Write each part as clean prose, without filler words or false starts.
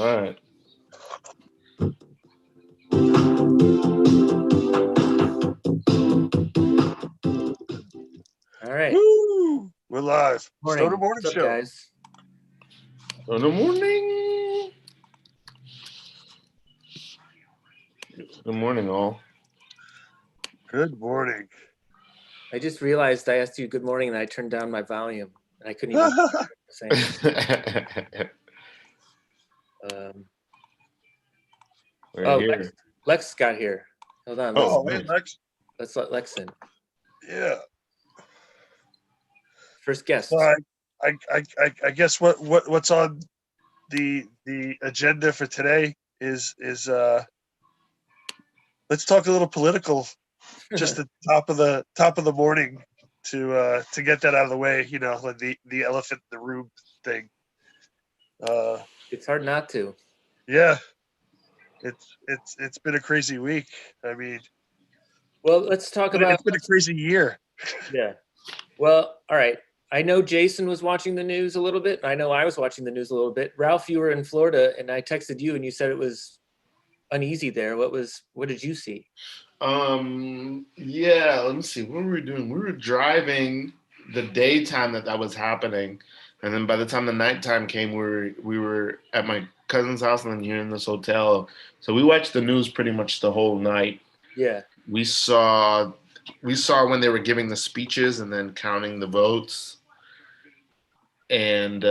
right. All right. Woo! We're live. Morning. Stoner Morning What's up, Show. guys? Good morning. Good morning, all. Good morning. I just realized I asked you good morning and I turned down my volume and I couldn't even say it. We're here. Lex got here. Hold on. Oh, hey, Lex. Let's let Lex in. Yeah. First guest. So I guess what's on the agenda for today is let's talk a little political, just at the top of the morning to get that out of the way. You know, like the elephant in the room thing. It's hard not to. Yeah. It's been a crazy week. I mean, well, let's talk about. It's been a crazy year. Yeah. Well, all right. I know Jason was watching the news a little bit. I know I was watching the news a little bit. Ralph, you were in Florida, and I texted you, and you said it was uneasy there. What did you see? Yeah, let me see. What were we doing? We were driving the daytime that was happening, and then by the time the nighttime came, we were at my cousin's house and then here in this hotel. So we watched the news pretty much the whole night. Yeah. We saw when they were giving the speeches and then counting the votes. And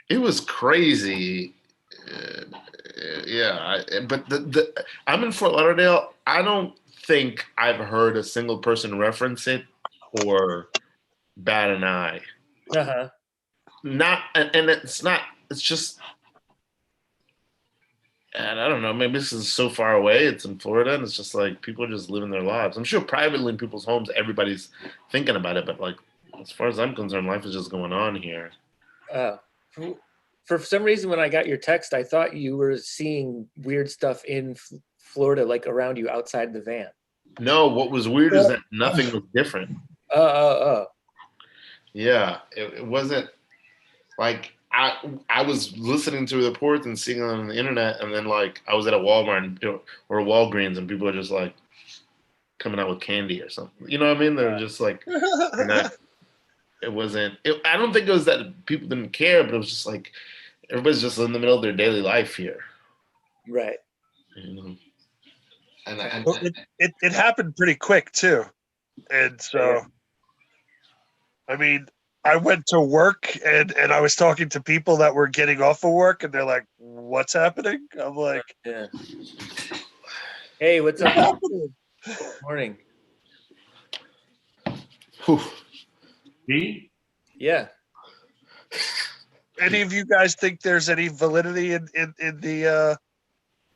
it was crazy. But I'm in Fort Lauderdale. I don't think I've heard a single person reference it or bat an eye. Uh-huh. It's just, and I don't know, maybe this is so far away. It's in Florida, and it's just like people are just living their lives. I'm sure privately in people's homes, everybody's thinking about it, but like, as far as I'm concerned, life is just going on here. For some reason, when I got your text, I thought you were seeing weird stuff in Florida, like around you outside the van. No, what was weird is that nothing was different. Yeah, it wasn't like I was listening to reports and seeing it on the internet, and then like I was at a Walmart or a Walgreens, and people are just like coming out with candy or something. You know what I mean? They're just like, it wasn't. I don't think it was that people didn't care, but it was just like everybody's just in the middle of their daily life here. Right. You know. It happened pretty quick too, and so I mean, I went to work and I was talking to people that were getting off of work, and they're like, "What's happening?" I'm like, "Yeah." Hey, what's up? Morning. Me? Yeah. Any of you guys think there's any validity in the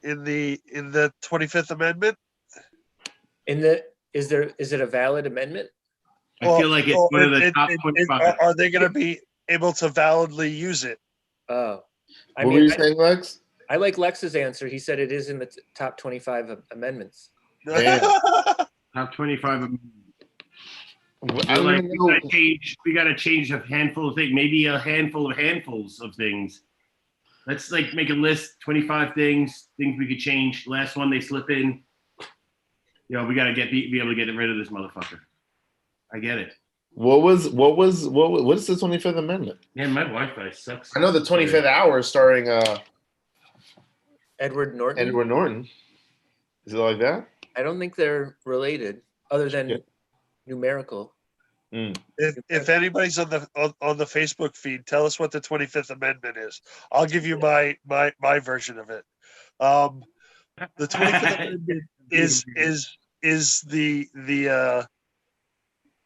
25th Amendment? Is it a valid amendment? I feel like it's one of the top 25. Are they going to be able to validly use it? Oh, what were you saying, Lex? I like Lex's answer. He said it is in the top 25 amendments. Top 25. We got to change a handful of things, maybe a handful of handfuls of things. Let's like make a list, 25 things we could change. Last one they slip in. You know, we got to be able to get rid of this motherfucker. I get it. What is the 25th Amendment? Man, my Wi-Fi sucks. I know the 25th Hour starring Edward Norton. Edward Norton. Is it like that? I don't think they're related, other than numerical. If anybody's on the Facebook feed, tell us what the 25th Amendment is. I'll give you my version of it. The 25th Amendment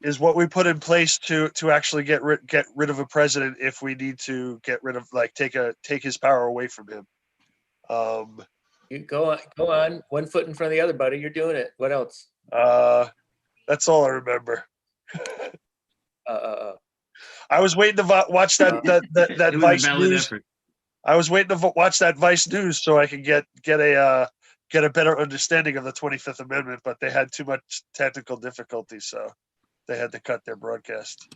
is what we put in place to actually get rid of a president if we need to get rid of, like, take his power away from him. You go on, one foot in front of the other, buddy. You're doing it. What else? That's all I remember. I was waiting to watch that Vice News. Effort. I was waiting to watch that Vice News so I could get a better understanding of the 25th Amendment, but they had too much technical difficulty, so they had to cut their broadcast.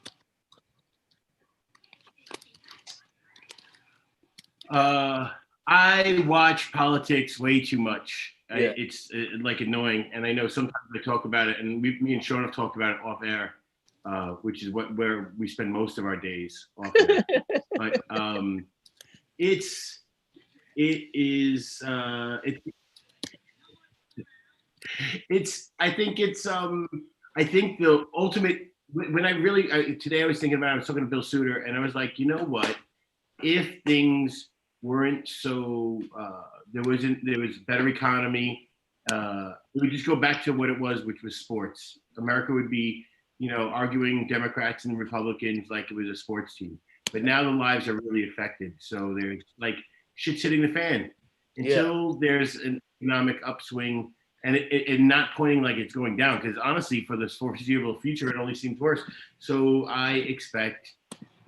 I watch politics way too much. Yeah. It's like annoying, and I know sometimes I talk about it, and me and Sean have talked about it off air, which is where we spend most of our days off air. But it's it is it's I think the ultimate when today I was thinking about it, I was talking to Bill Suter, and I was like, you know what, if things weren't so there was better economy, we would just go back to what it was, which was sports. America would be, arguing Democrats and Republicans like it was a sports team. But now the lives are really affected. So there's like shit's hitting the fan until there's an economic upswing, and it not pointing like it's going down, because honestly, for the foreseeable future, it only seems worse. So I expect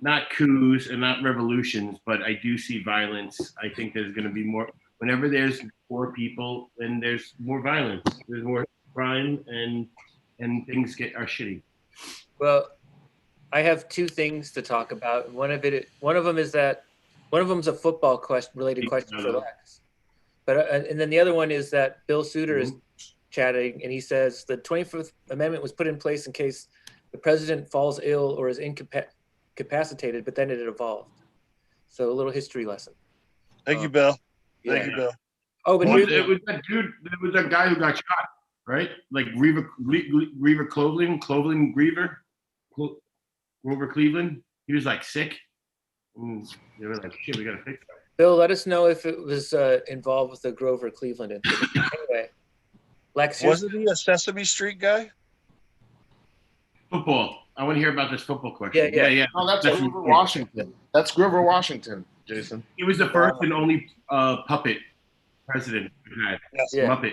not coups and not revolutions, but I do see violence. I think there's going to be more. Whenever there's poor people, then there's more violence. There's more crime, and things are shitty. Well, I have two things to talk about. One of them's a football related question for Lex. But and then the other one is that Bill Suter is chatting, and he says the 25th Amendment was put in place in case the president falls ill or is incapacitated, but then it evolved. So a little history lesson. Thank you, Bill. Thank you, Bill. Oh, but it was that dude. It was that guy who got shot, right? Like Grover Cleveland, Grover Cleveland. He was like sick. And they were like, "Shit, we gotta fix that." Bill, let us know if it was involved with the Grover Cleveland incident. Anyway, Lex, wasn't he a Sesame Street guy? Football. I want to hear about this football question. Yeah. Oh, that's Grover Washington. That's Grover Washington, Jason. He was the first and only puppet president we've had.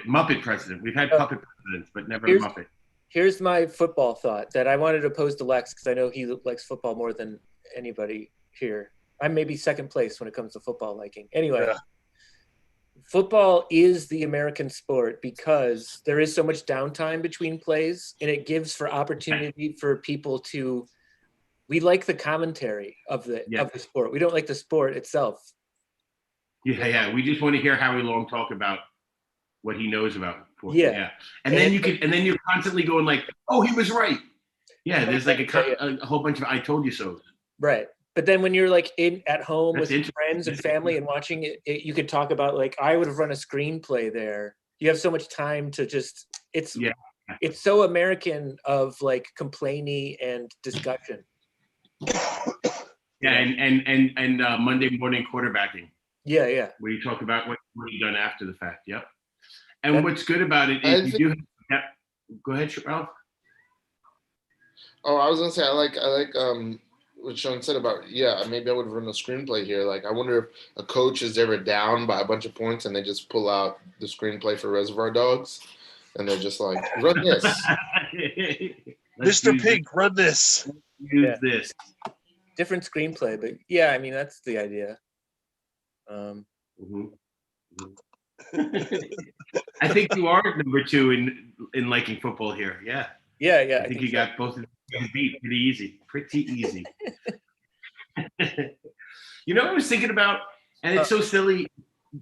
Muppet president. We've had puppet presidents, but never a Muppet. Here's my football thought that I wanted to pose to Lex, because I know he likes football more than anybody here. I'm maybe second place when it comes to football liking. Anyway, football is the American sport because there is so much downtime between plays, and it gives for opportunity for people to. We like the commentary of the sport. We don't like the sport itself. Yeah. We just want to hear Howie Long talk about what he knows about sports. Yeah. And then you're constantly going like, "Oh, he was right." Yeah, there's like a whole bunch of "I told you so." Right. But then when you're like at home with friends and family and watching it, you could talk about like, I would have run a screenplay there. You have so much time to just, it's so American of like complaining and discussion. Yeah, and Monday morning quarterbacking. Yeah. Where you talk about what you've done after the fact. Yep. And what's good about it is you do. Go ahead, Ralph. Oh, I was gonna say I like what Sean said about maybe I would have run a screenplay here. Like I wonder if a coach is ever down by a bunch of points and they just pull out the screenplay for Reservoir Dogs, and they're just like, run this. Mr. Pink, run this. Use this. Different screenplay, but yeah, I mean that's the idea. I think you are number 2 in liking football here. Yeah. Yeah. I think you got both of them beat pretty easy. You know what I was thinking about? And it's so silly.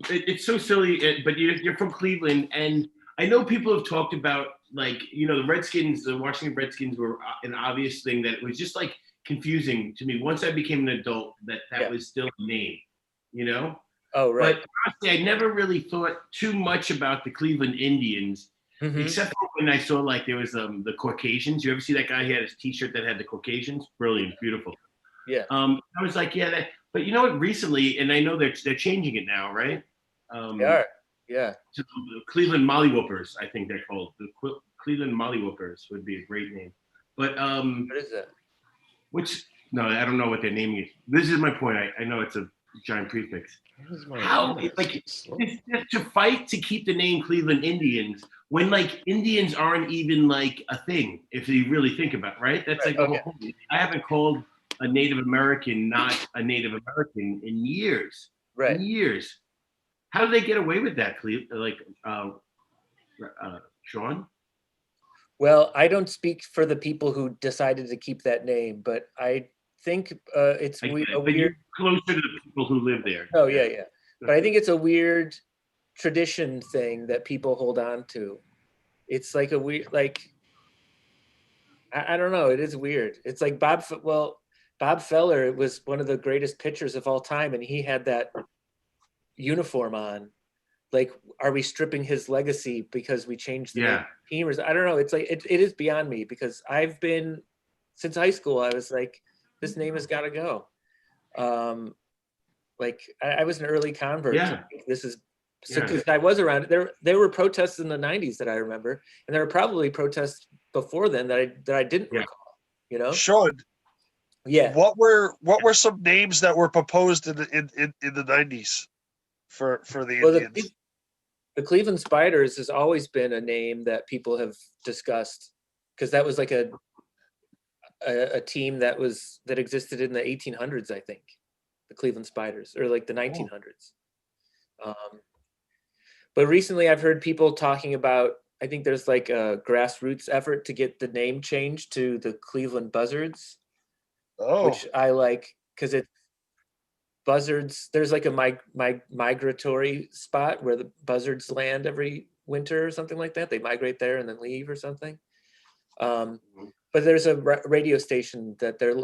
It's so silly, but you're from Cleveland, and I know people have talked about like, the Redskins, the Washington Redskins were an obvious thing that was just like confusing to me. Once I became an adult, that was still a name, Oh, right. But honestly, I never really thought too much about the Cleveland Indians, except for when I saw like there was the Caucasians. You ever see that guy? He had his T-shirt that had the Caucasians. Brilliant, beautiful. Yeah. I was like, but you know what? Recently, and I know they're changing it now, right? They are. Yeah. To the Cleveland Mollywhoopers, I think they're called. The Cleveland Mollywhoopers would be a great name. But what is that? No, I don't know what their name is. This is my point. I know it's a giant prefix. How to fight to keep the name Cleveland Indians when like Indians aren't even like a thing if you really think about it, right? That's like I haven't called a Native American not a Native American in years. Right. In years. How do they get away with that, Sean? Well, I don't speak for the people who decided to keep that name, but I think it's I get it, a but you're weird. closer to the people who live there. Oh yeah. But I think it's a weird tradition thing that people hold on to. It's like a weird, like I don't know. It is weird. It's like Bob Feller was one of the greatest pitchers of all time, and he had that uniform on. Like, are we stripping his legacy because we changed the name of the team? Or I don't know. It's like it is beyond me because I've been since high school. I was like, this name has got to go. Like I was an early convert. Yeah. So this is because I was around. There were protests in the '90s that I remember, and there were probably protests before then that I didn't recall. You know, Sean. Yeah. What were some names that were proposed in the '90s for the Indians? The Cleveland Spiders has always been a name that people have discussed because that was like a team that existed in the 1800s, I think. The Cleveland Spiders, or like the 1900s. But recently I've heard people talking about, I think there's like a grassroots effort to get the name changed to the Cleveland Buzzards, which I like because it's buzzards. There's like a migratory spot where the buzzards land every winter or something like that. They migrate there and then leave or something. But there's a radio station that their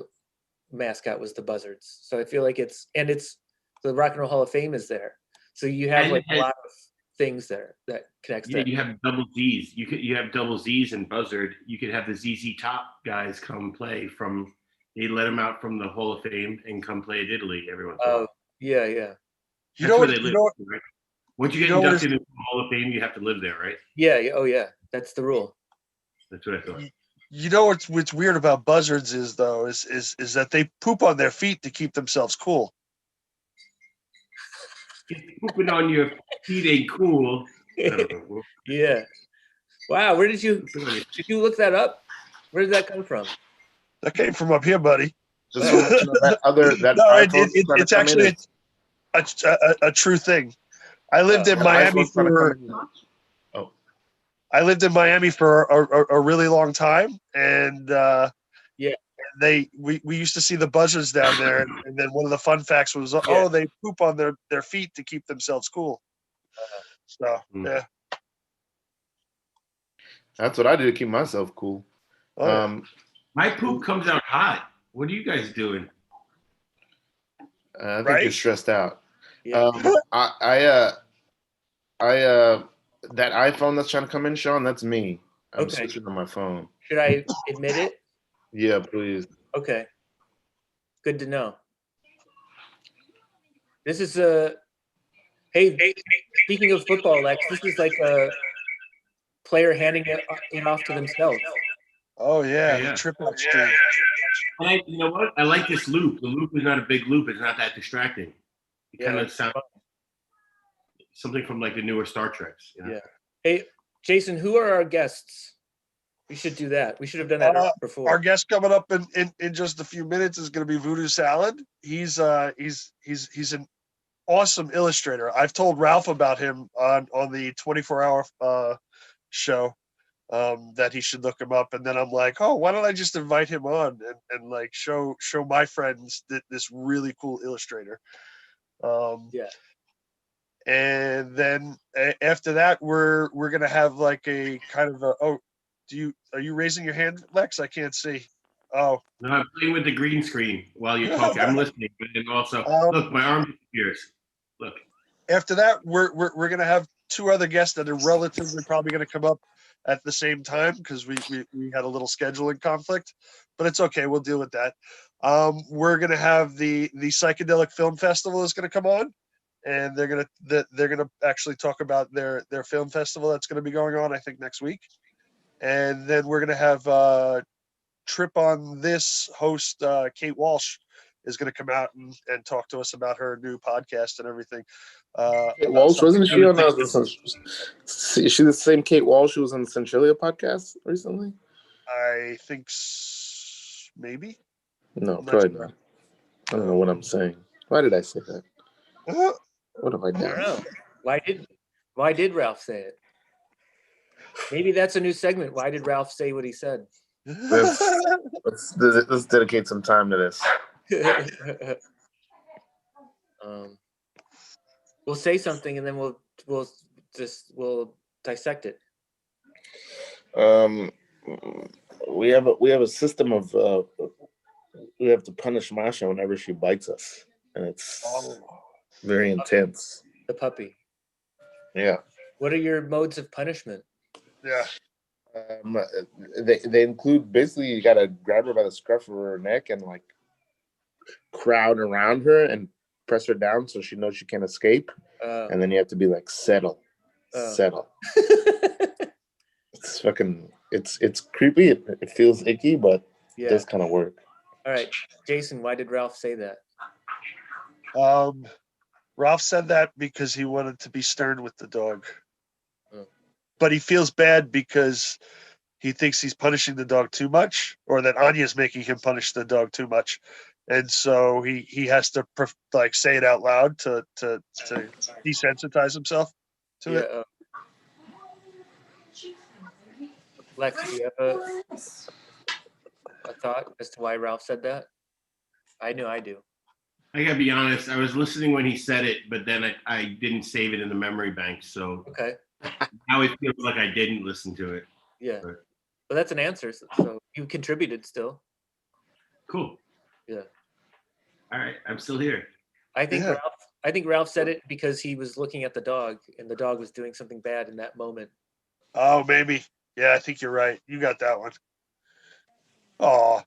mascot was the Buzzards. So I feel like it's the Rock and Roll Hall of Fame is there. So you have a lot of things there that connects. Yeah, you have double Z's. You have double Z's and Buzzard. You could have the ZZ Top guys come play from. They let them out from the Hall of Fame and come play at Italy every once in a while. Yeah. That's where they live, right? Once you get inducted into the Hall of Fame, you have to live there, right? Yeah. Oh yeah. That's the rule. That's what I thought. You know what's weird about buzzards is that they poop on their feet to keep themselves cool. Pooping on your feet ain't cool. Yeah. Wow. Where did you look that up? Where did that come from? That came from up here, buddy. It's actually a true thing. I lived in Miami for. I lived in Miami for a really long time, and we used to see the buzzards down there, and then one of the fun facts was, they poop on their feet to keep themselves cool. So yeah, that's what I do to keep myself cool. My poop comes out hot. What are you guys doing? I think you're stressed out. Yeah. That iPhone that's trying to come in, Sean, that's me. I'm switching on my phone. Should I admit it? Yeah, please. Okay. Good to know. This is hey, speaking of football, Lex, this is like a player handing it off to themselves. Oh yeah. Triple exchange. And you know what? I like this loop. The loop is not a big loop. It's not that distracting. It kind of sounds something from like the newer Star Treks. You know? Yeah. Hey, Jason, who are our guests? We should do that. We should have done that before. Our guest coming up in just a few minutes is going to be Voodoo Salad. He's an awesome illustrator. I've told Ralph about him on the 24-hour show that he should look him up, and then I'm like, why don't I just invite him on and like show my friends this really cool illustrator. And then after that, we're gonna have like a kind of are you raising your hand, Lex? I can't see. Oh no, I'm playing with the green screen while you're talking. I'm listening, and also look, my arm disappears. Look. After that, we're gonna have two other guests that are relatively probably gonna come up at the same time because we had a little scheduling conflict, but it's okay. We'll deal with that. We're gonna have the Psychedelic Film Festival is gonna come on, and they're gonna actually talk about their film festival that's gonna be going on, I think, next week. And then we're gonna have Trip on This host Kate Walsh is gonna come out and talk to us about her new podcast and everything. Kate Walsh, wasn't she on is she the same Kate Walsh who was on the Centralia podcast recently? I think maybe. No, probably not. I don't know what I'm saying. Why did I say that? What have I done? I don't know. Why did Ralph say it? Maybe that's a new segment. Why did Ralph say what he said? Let's dedicate some time to this. We'll say something and then we'll dissect it. We have a system of we have to punish Masha whenever she bites us, and it's very intense. The puppy. Yeah. What are your modes of punishment? Yeah. They include, basically, you gotta grab her by the scruff of her neck and like crowd around her and press her down so she knows she can't escape. And then you have to be like, settle. It's fucking, it's creepy. It feels icky, but it does kind of work. All right, Jason, why did Ralph say that? Ralph said that because he wanted to be stern with the dog. But he feels bad because he thinks he's punishing the dog too much, or that Anya's making him punish the dog too much. And so he has to like say it out loud to desensitize himself to it. Lex, do you have a thought as to why Ralph said that? I know I do. I gotta be honest. I was listening when he said it, but then I didn't save it in the memory bank. So now it feels like I didn't listen to it. Yeah, but that's an answer. So you contributed still. Cool. Yeah. All right, I'm still here. I think Ralph said it because he was looking at the dog, and the dog was doing something bad in that moment. Oh, maybe. Yeah, I think you're right. You got that one. Oh.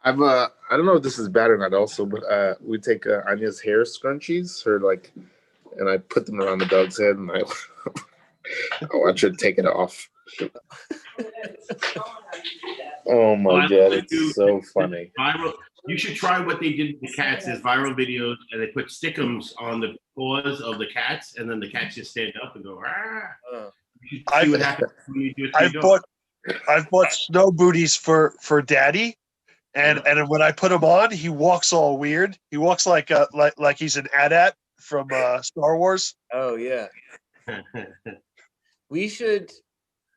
I don't know if this is bad or not also, but we take Anya's hair scrunchies, and I put them around the dog's head, and I watch her take it off. Oh my God, it's so funny. You should try what they did with the cats. There's viral videos, and they put stickums on the paws of the cats, and then the cats just stand up and go, "Ah." You should see what happens when you do it. I've bought snow booties for Daddy, and when I put him on, he walks all weird. He walks like he's an AT-AT from Star Wars. Oh yeah.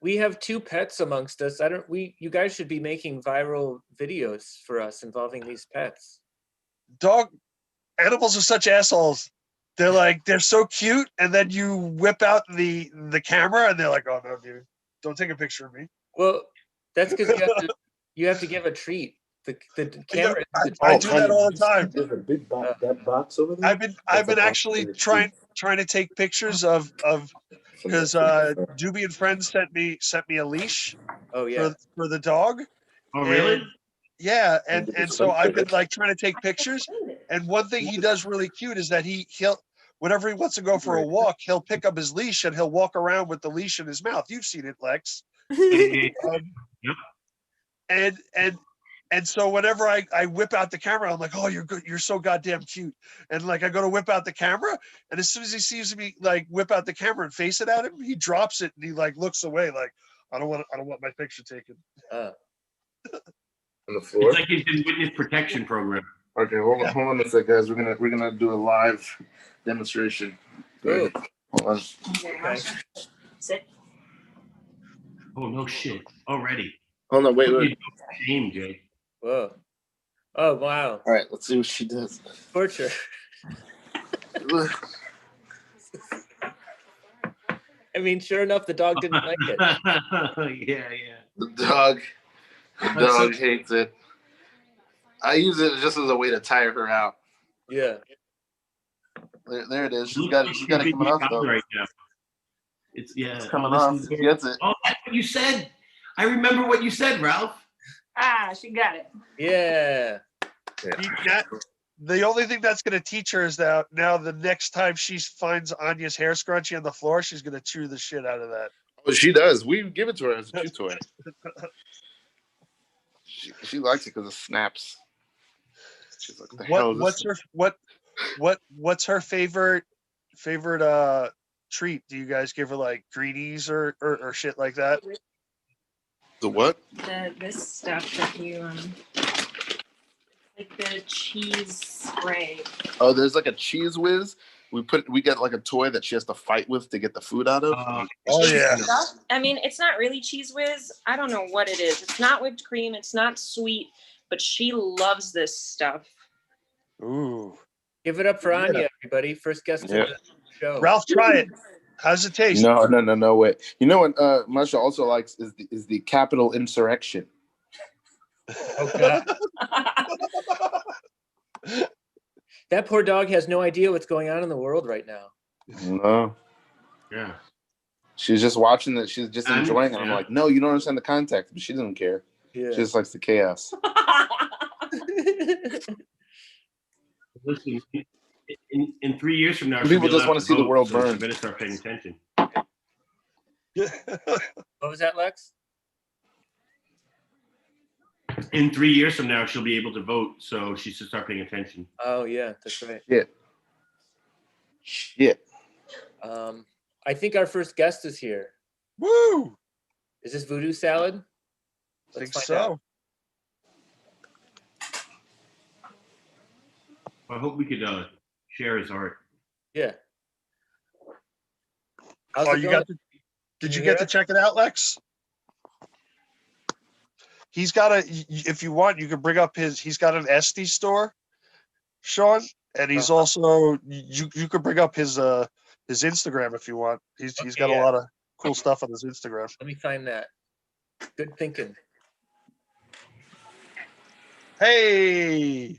We have 2 pets amongst us. You guys should be making viral videos for us involving these pets. Animals are such assholes. They're so cute, and then you whip out the camera, and they're like, "Oh no, dude, don't take a picture of me." Well, that's because you have to give a treat. The camera. I do that all the time. There's a big that box over there. I've been actually trying to take pictures of because Doobie and Friends sent me a leash. Oh yeah. For the dog. Oh really? Yeah, and so I've been like trying to take pictures. And one thing he does really cute is that he'll whenever he wants to go for a walk, he'll pick up his leash and he'll walk around with the leash in his mouth. You've seen it, Lex. And so whenever I whip out the camera, I'm like, "Oh, you're good. You're so goddamn cute." And like I go to whip out the camera, and as soon as he sees me like whip out the camera and face it at him, he drops it and he like looks away like, I don't want my picture taken. On the floor. It's like he's in witness protection program. Okay, hold on a sec, guys. We're gonna do a live demonstration. Hold on. Okay. Sit. Oh no shit! Already. Hold on, wait. Shame, Jay. Whoa. Oh wow. All right, let's see what she does. Torture. I mean, sure enough, the dog didn't like it. Yeah. The dog hates it. I use it just as a way to tire her out. Yeah. There it is. She's got it coming off though. Right now. It's coming off. She gets it. Oh, that's what you said. I remember what you said, Ralph. She got it. Yeah. The only thing that's going to teach her is that now the next time she finds Anya's hair scrunchie on the floor, she's going to chew the shit out of that. Oh, she does. We give it to her as a chew toy. She likes it because it snaps. She's like, what's her favorite treat? Do you guys give her like greenies or shit like that? The what? This stuff that you like the cheese spray. Oh, there's like a cheese whiz. we get like a toy that she has to fight with to get the food out of. Oh yeah. Stuff. I mean, it's not really Cheese Whiz. I don't know what it is. It's not whipped cream. It's not sweet, but she loves this stuff. Ooh. Give it up for Yeah. Anya, everybody. First guest of the show. Ralph, try it. How's it taste? No way. You know what Masha also likes is the Capitol insurrection. Oh God. That poor dog has no idea what's going on in the world right now. No. Yeah. She's just watching it. She's just enjoying it. I'm like, no, you don't understand the context, but she doesn't care. Yeah. She just likes the chaos. Listen, in 3 years from now, People she'll be just allowed want to see the vote, world so burn. She better start paying attention. What was that, Lex? In 3 years from now, she'll be able to vote, so she should start paying attention. Oh yeah, that's right. Shit. I think our first guest is here. Woo! Is this Voodoo Salad? I think find so. out. I hope we could share his art. Yeah. How's it You going? got to, did you you hear get to us? check it out, Lex? He's got if you want, you can bring up he's got an Etsy store, Sean, and he's also, you could bring up his Instagram if you want. He's got a lot of cool stuff on his Instagram. Let me find that. Good thinking. Hey,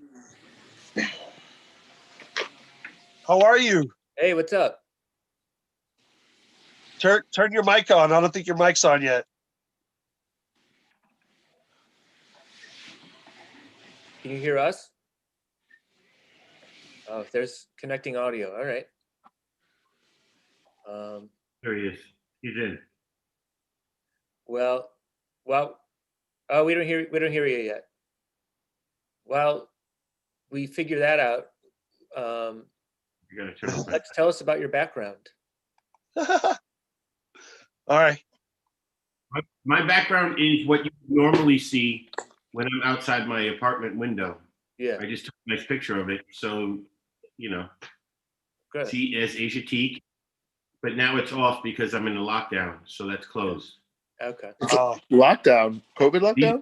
how are you? Hey, what's up? Turn your mic on. I don't think your mic's on yet. Can you hear us? Oh, there's connecting audio. All right. There he is. He's in. Well, oh, we don't hear you yet. Well, we figure that out. You gotta turn it back. Lex, tell us about your background. All right. My background is what you normally see when I'm outside my apartment window. Yeah. I just took a nice picture of it, so Good. see as Asiatique. But now it's off because I'm in a lockdown, so that's closed. Okay. Lockdown. COVID lockdown?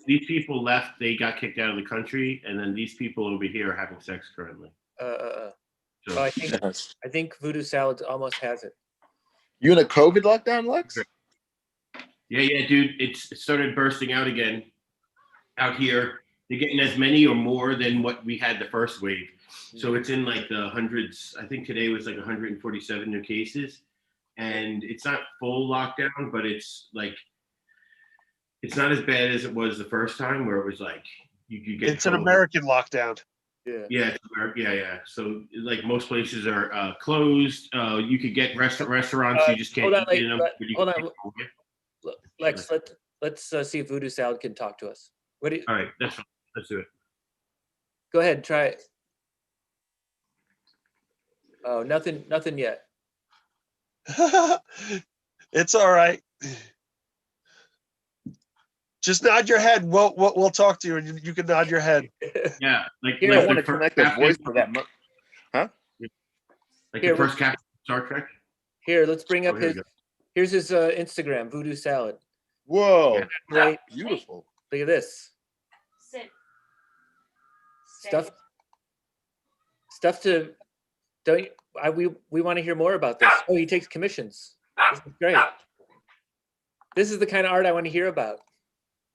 These people left, they got kicked out of the country, and then these people over here are having sex currently. Oh, So I think Voodoo Salad almost has it. You in a COVID lockdown, Lex? yeah, dude, it started bursting out again out here. They're getting as many or more than what we had the first wave. So it's in like the hundreds. I think today was like 147 new cases. And it's not full lockdown, but it's like, it's not as bad as it was the first time where it was like, you get. It's an American lockdown. Yeah. Yeah. So like most places are closed. You could get restaurants. You just can't hold on, eat in them. hold on. Lex, let's see if Voodoo Salad can talk to us. What do you? All right, that's fine. Let's do it. Go ahead, try it. Oh, nothing yet. It's all right. Just nod your head. We'll talk to you, and you can nod your head. Yeah, like Here, I like want the to first connect the captain, voice to that. like Here, the first captain of Star Trek. Here, let's bring up Oh, here we his. go. Here's his Instagram, Voodoo Salad. Whoa. Yeah. Great. Beautiful. Look at this. Sit. Stuff to. We want to hear more about this. Oh, he takes commissions. This is great. This is the kind of art I want to hear about.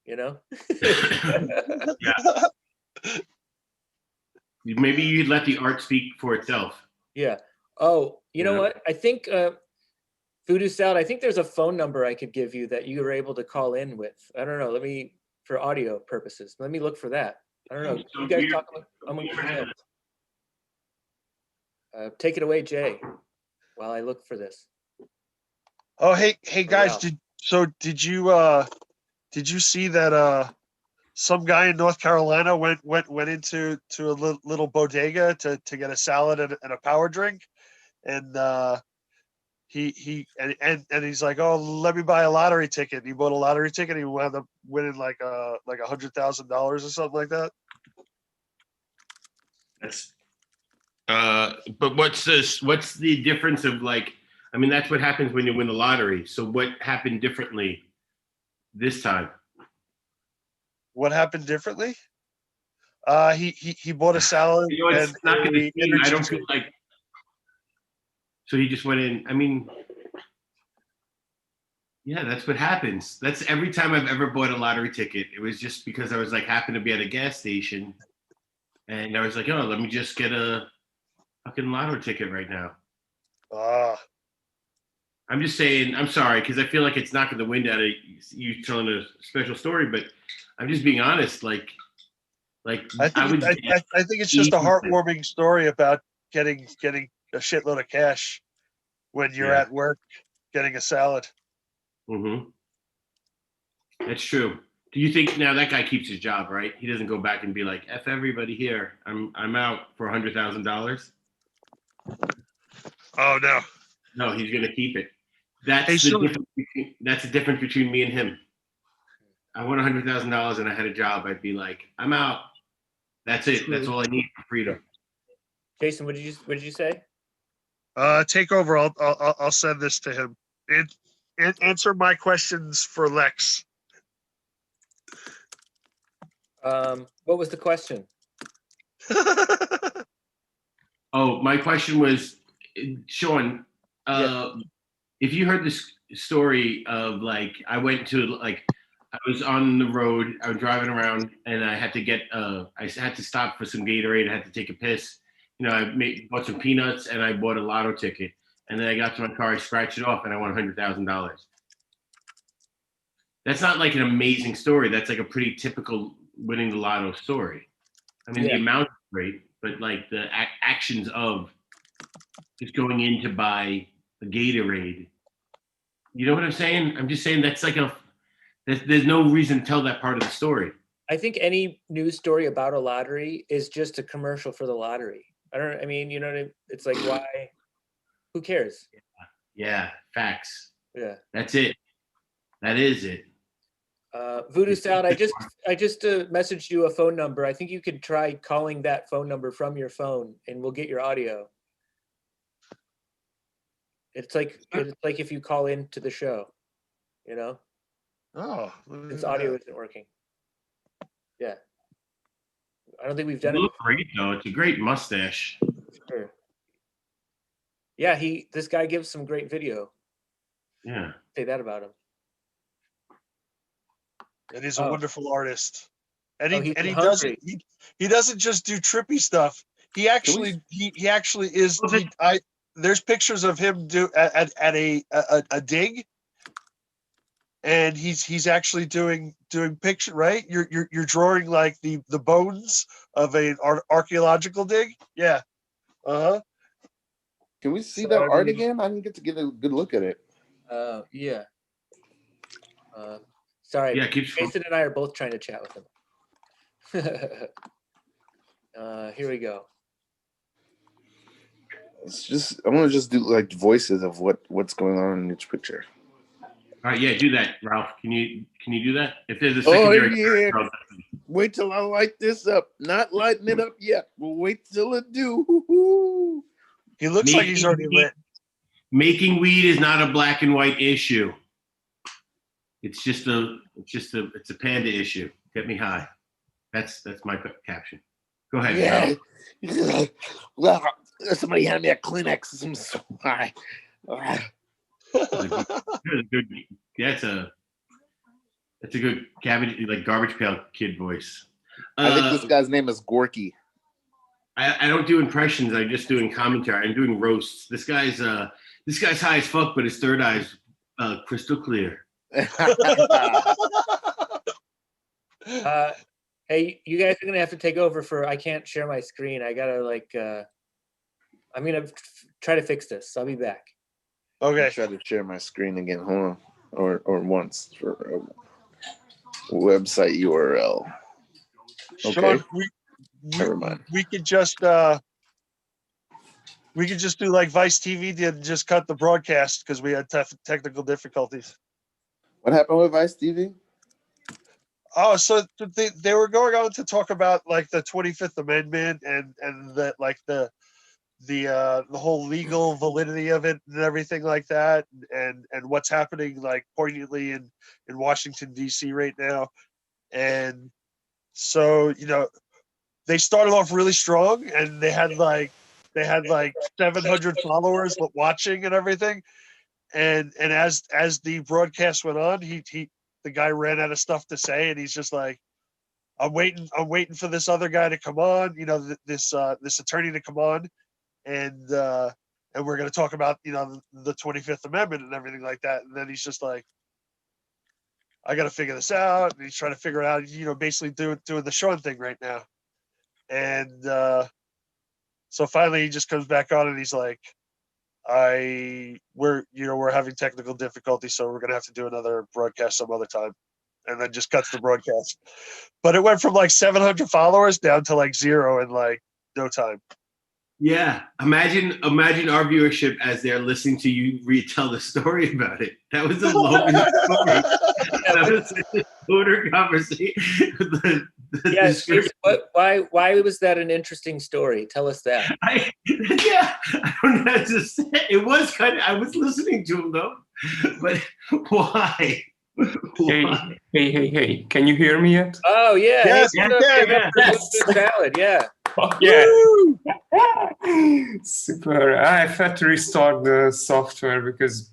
Yeah. Maybe you'd let the art speak for itself. Yeah. Oh, you know Yeah. what? I think Voodoo Salad, I think there's a phone number I could give you that you were able to call in with. I don't know. For audio purposes. Let me look for that. I don't know. So You guys weird. talk among yourselves. Take it away, Jay, while I look for this. Oh, hey guys, Wow. did you see that some guy in North Carolina went into a little bodega to get a salad and a power drink, and he's like, oh, let me buy a lottery ticket. And he bought a lottery ticket. And he wound up winning like $100,000 or something like that. But what's this? What's the difference of like? I mean, that's what happens when you win the lottery. So what happened differently this time? What happened differently? He bought a salad You know, it's and not going to a seem. I energy don't feel drink. like. So he just went in. I mean, yeah, that's what happens. That's every time I've ever bought a lottery ticket. It was just because I was like happened to be at a gas station, and I was like, oh, let me just get a fucking lotto ticket right now. Ah, I'm just saying, I'm sorry, because I feel like it's knocking the wind out of you telling a special story, but I'm just being honest. Like I I think would I think it's just a heartwarming story about getting a shitload of cash when you're at work getting a salad. Mm-hmm. That's true. Do you think now that guy keeps his job, right? He doesn't go back and be like, "F everybody here. I'm out for $100,000." Oh no. No, he's gonna keep it. Hey, That's the difference between me and him. I won $100,000 and I had a job. I'd be like, I'm out. That's it. That's all I need for freedom. Jason, what did you say? Take over. I'll send this to him. And answer my questions for Lex. What was the question? Oh, my question was, Sean, if you heard this story of like, I went to like, I was on the road, I was driving around, and I had to get, I had to stop for some Gatorade. I had to take a piss. You know, bought some peanuts and I bought a lotto ticket. And then I got to my car, I scratched it off, and I won $100,000. That's not like an amazing story. That's like a pretty typical winning the lotto story. I mean, the amount is great, but like the actions of just going in to buy a Gatorade. You know what I'm saying? I'm just saying that's like there's no reason to tell that part of the story. I think any news story about a lottery is just a commercial for the lottery. I mean, you know what I mean? It's like, why? Who cares? Yeah, facts. Yeah. That's it. That is it. Voodoo Salad, I just messaged you a phone number. I think you could try calling that phone number from your phone and we'll get your audio. It's like if you call into the show, you know? Oh, its audio isn't working. Yeah. I don't think we've done it. You Look great though. It's a great mustache. Sure. Yeah, this guy gives some great video. Yeah. Say that about him. And he's a wonderful artist. And he doesn't just do trippy stuff. He actually is. There's pictures of him at a dig, and he's actually doing picture, right? You're drawing like the bones of an archaeological dig. Yeah. Can we see that art again? I didn't get to get a good look at it. Yeah. Sorry. Yeah, Jason and I are both trying to chat with him. Here we go. I'm gonna just do like voices of what's going on in each picture. All right, yeah, do that, Ralph. Can you do that? If there's a secondary. Wait till I light this up. Not lighting it up yet. We'll wait till it do. He looks like he's already lit. Making weed is not a black and white issue. It's a panda issue. Get me high. That's my caption. Go ahead. Yeah. Well, somebody hand me a Kleenex. I'm so high. That's a good garbage pail kid voice. I think this guy's name is Gorky. I don't do impressions. I'm just doing commentary. I'm doing roasts. This guy's high as fuck, but his third eye's crystal clear. Hey, you guys are gonna have to take over I can't share my screen. I gotta I'm gonna try to fix this. I'll be back. Okay. I'll try to share my screen again. Hold on, or once for a website URL. Okay. Sean, never mind. We could just do like Vice TV did, just cut the broadcast because we had technical difficulties. What happened with Vice TV? Oh, so they were going on to talk about like the 25th Amendment and that like the the whole legal validity of it and everything like that, and what's happening like poignantly in Washington D.C. right now. And so they started off really strong, and they had like 700 followers watching and everything. And as the broadcast went on, the guy ran out of stuff to say, and he's just like, I'm waiting for this other guy to come on, this attorney to come on, and we're going to talk about the 25th Amendment and everything like that. And then he's just like, I got to figure this out, and he's trying to figure it out, basically doing the Sean thing right now. And so finally he just comes back on, and he's like, we're having technical difficulties, so we're gonna have to do another broadcast some other time. And then just cuts the broadcast. But it went from like 700 followers down to like 0 in like no time. Yeah, imagine our viewership as they're listening to you retell the story about it. That was a long story. That was a shorter conversation. Yes. Why was that an interesting story? Tell us that. I don't know how to say. It was kind of. I was listening to him though, but why? Hey! Can you hear me yet? Oh yeah. Yes, Yes. Valid. Yeah. Oh, yeah. Super. I've had to restart the software because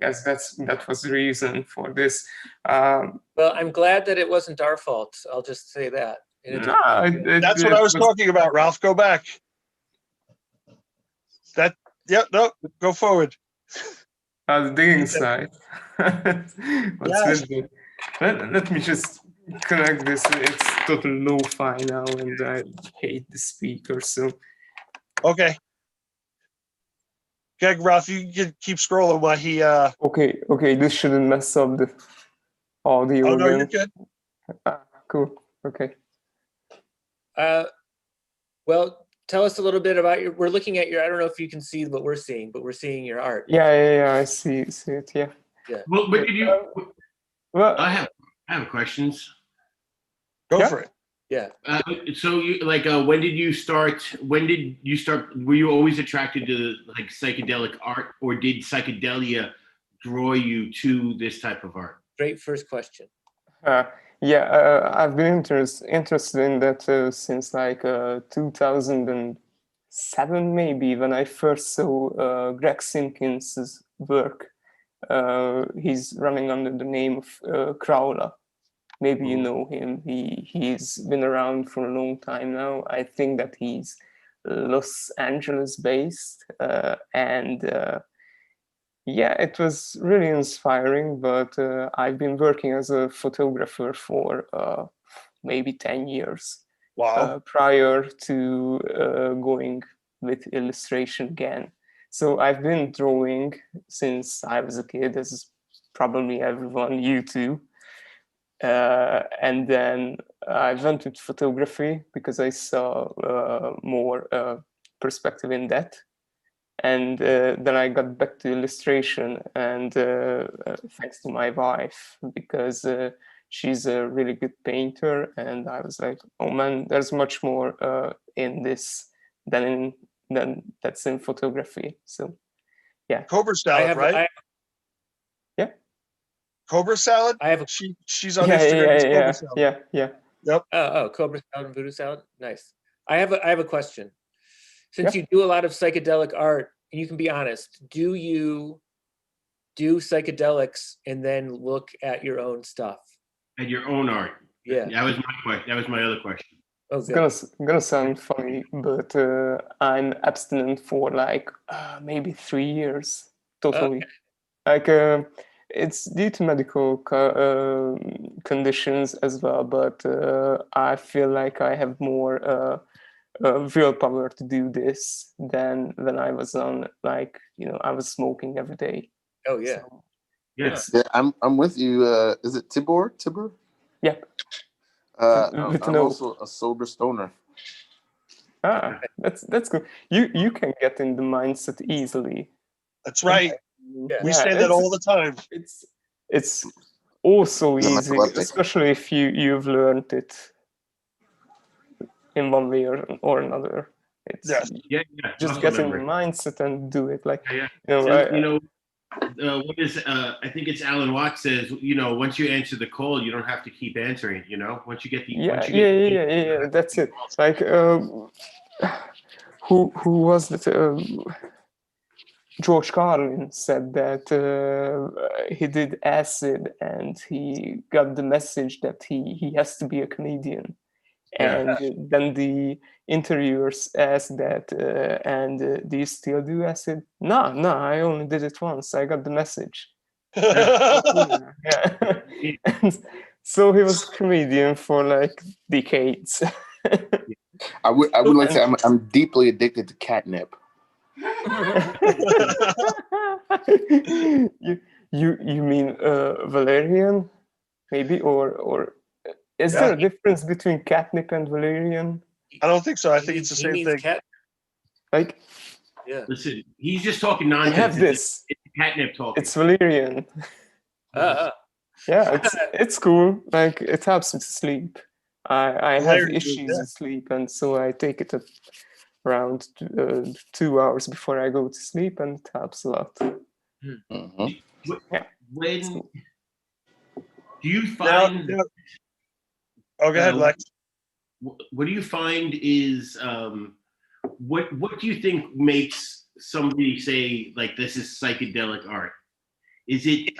yes, that was the reason for this. Well, I'm glad that it wasn't our fault. I'll just say that. That's what I was talking about, Ralph. Go back. Go forward. The digging side. Yes. Let me just connect this. It's total lo-fi now, and I hate the speaker. So Okay. Okay, Ralph, you can keep scrolling while he. Okay. This shouldn't mess up the audio. Oh no, again. you're good. Cool. Okay. Well, tell us a little bit about we're looking at your, I don't know if you can see what we're seeing, but we're seeing your art. Yeah. I see it. Yeah. Well, but did you? Well, I have questions. Go for it. Yeah. So you when did you start? Were you always attracted to like psychedelic art, or did psychedelia draw you to this type of art? Great first question. I've been interested in that since like 2007, maybe, when I first saw Greg Simpkins's work. He's running under the name of Crowler. Maybe you know him. He's been around for a long time now. I think that he's Los Angeles based, and it was really inspiring. But I've been working as a photographer for maybe 10 years. Wow. Prior to going with illustration again. So I've been drawing since I was a kid, as probably everyone, you too. And then I went with photography because I saw more perspective in that. And then I got back to illustration, and thanks to my wife, because she's a really good painter, and I was like, oh man, there's much more in this than that's in photography. So yeah. Cobra Salad, right? Cobra Salad? She's on Instagram. Cobra Salad. Yeah. Yep. Oh, Cobra Salad and Voodoo Salad. Nice. I have a question. Since you do a lot of psychedelic art, and you can be honest, do you do psychedelics and then look at your own stuff? At your own art? Yeah. That was my question. That was my other question. Oh, it's gonna sound funny, but I'm abstinent for like maybe 3 years totally. Okay. Like it's due to medical conditions as well, but I feel like I have more willpower to do this than when I was on, like, I was smoking every day. Oh yeah. So, Yeah, I'm with you. Is it Tibor? yeah. I'm also a sober stoner. That's good. You can get in the mindset easily. That's right. Yeah. We say that all the time. It's also Am I easy, epileptic? especially if you've learned it in one way or another. It's Yes. Yeah, just muscle get in the memory. mindset and do it. Like, Yeah. you know, And, you know, what is I think it's Alan Watts says, you know, once you answer the call, you don't have to keep answering, you know, once you get the yeah, that's it. Like, who was that? George Carlin said that he did acid and he got the message that he has to be a comedian. And then the interviewers asked that, do you still do acid? No, I only did it once. I got the message. Yeah. And so he was a comedian for like decades. I would like to say I'm deeply addicted to catnip. you mean valerian, maybe, or is there a difference between catnip and valerian? I don't think so. I think it's the same thing. Like, yeah. Listen, he's just talking I nonsense. have this. It's catnip talking. It's valerian. Yeah, it's cool. Like, it helps me to sleep. I have issues with sleep, and so I take it at around 2 hours before I go to sleep, and it helps a lot. Mm-hmm. When do you find? Oh, go ahead, Lex. What do you find is what do you think makes somebody say like this is psychedelic art? Is it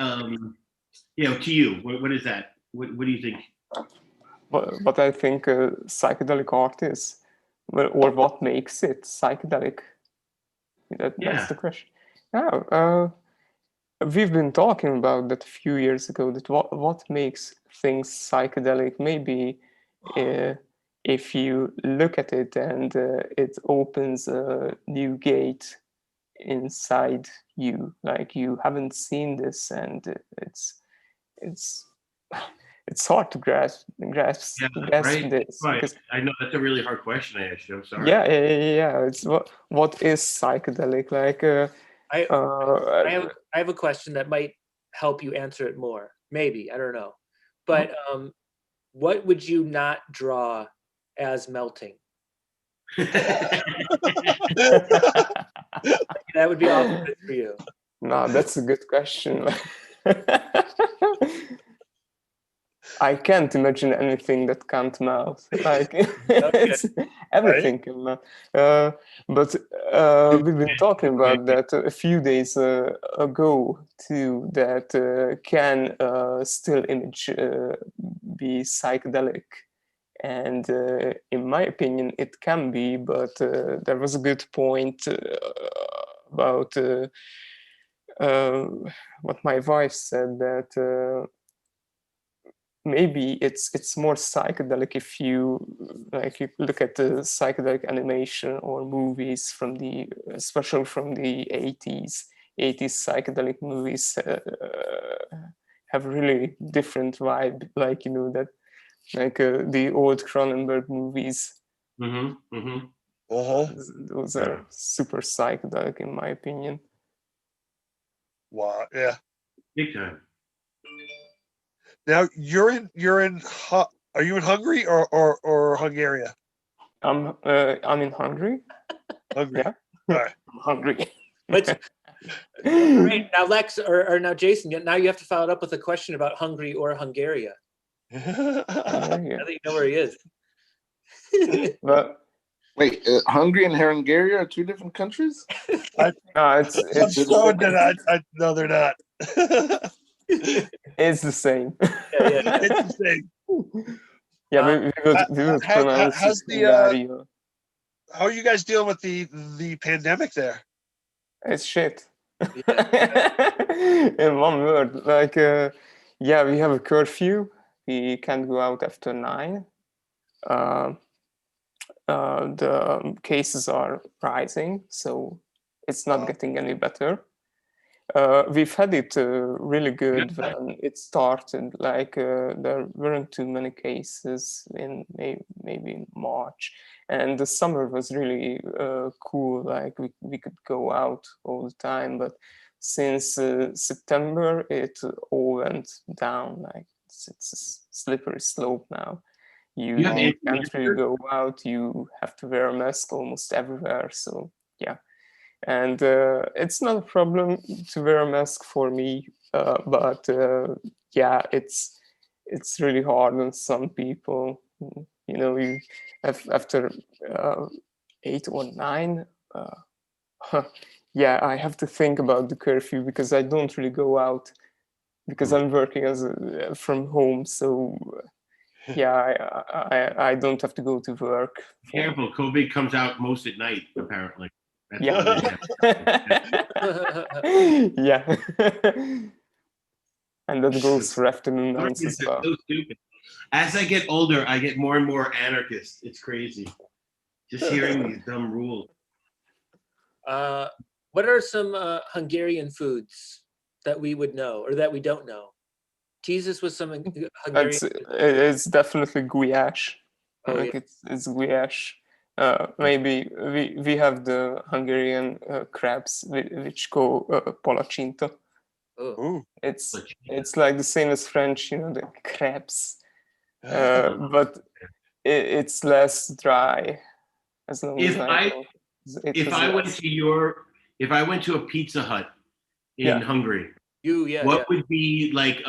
you know, to you? What is that? What do you think? What I think psychedelic art is, or what makes it psychedelic? That's the question. We've been talking about that a few years ago. That what makes things psychedelic? Maybe if you look at it and it opens a new gate inside you, like you haven't seen this, and it's hard to grasp this. Right. Because, I know that's a really hard question I asked you. I'm sorry. Yeah. It's what is psychedelic? Like, I have a question that might help you answer it more. Maybe, I don't know. But what would you not draw as melting? That would be awful good for you. No, that's a good question. I can't imagine anything that can't melt. Like, everything can melt. But we've been talking about that a few days ago too. That can still image be psychedelic, and in my opinion, it can be. But there was a good point about what my wife said, that maybe it's more psychedelic if you look at the psychedelic animation or movies from especially from the 80s psychedelic movies have really different vibe, like, you know, that like the old Cronenberg movies. Those are super psychedelic in my opinion. Wow, yeah. Big time. Now are you in Hungary or Hungary? I'm in Hungary. Hungary. Yeah. All right. I'm hungry. Great. Now, Lex, or now Jason, now you have to follow it up with a question about Hungary or Hungary. Now that you know where he is. But wait, Hungary and Hungary are two different countries? No, they're not. It's the same. It's the same. Yeah, we would pronounce it. How are you guys dealing with the pandemic there? It's shit. In one word, like, we have a curfew. We can't go out after 9. The cases are rising, so it's not getting any better. We've had it really good when it started. Like, there weren't too many cases in maybe in March, and the summer was really cool. Like, we could go out all the time, but since September it all went down. Like, it's a slippery slope now. You You have can't anti-mask really here? go out. You have to wear a mask almost everywhere. So yeah, and it's not a problem to wear a mask for me, but yeah, it's really hard on some people. You know, you after 8 or 9. Yeah, I have to think about the curfew because I don't really go out because I'm working from home. So yeah, I don't have to go to work. Careful, COVID comes out most at night, apparently. That's Yeah. what it is. Yeah. And that goes for afternoon nights as Americans are well. so stupid. As I get older, I get more and more anarchist. It's crazy. Just hearing these dumb rules. What are some Hungarian foods that we would know or that we don't know? Tease us with some Hungarian. It's definitely gulyás. Oh, Like yeah. it's gulyás. Maybe we have the Hungarian crabs which go palacsinta. Oh. Ooh. It's like the same as French, you know, the crabs, but it's less dry. As long as I know. If I went to a Pizza Hut in Hungary, what would be like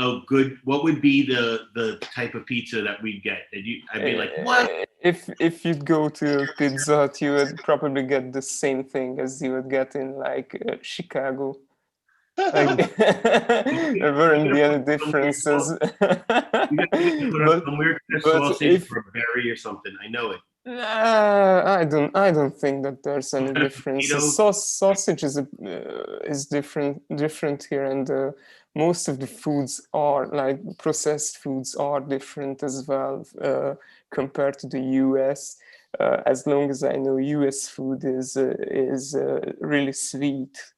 what would be the type of pizza that we'd get? I'd be like, what? If you'd go to Pizza Hut, you would probably get the same thing as you would get in like Chicago. Like, there weren't any differences. You guys need to put up some weird sausage or a berry or something. I know it. I don't think that there's any difference. Sausage is different here, and most of the foods are like processed foods are different as well compared to the US. As long as I know, US food is really sweet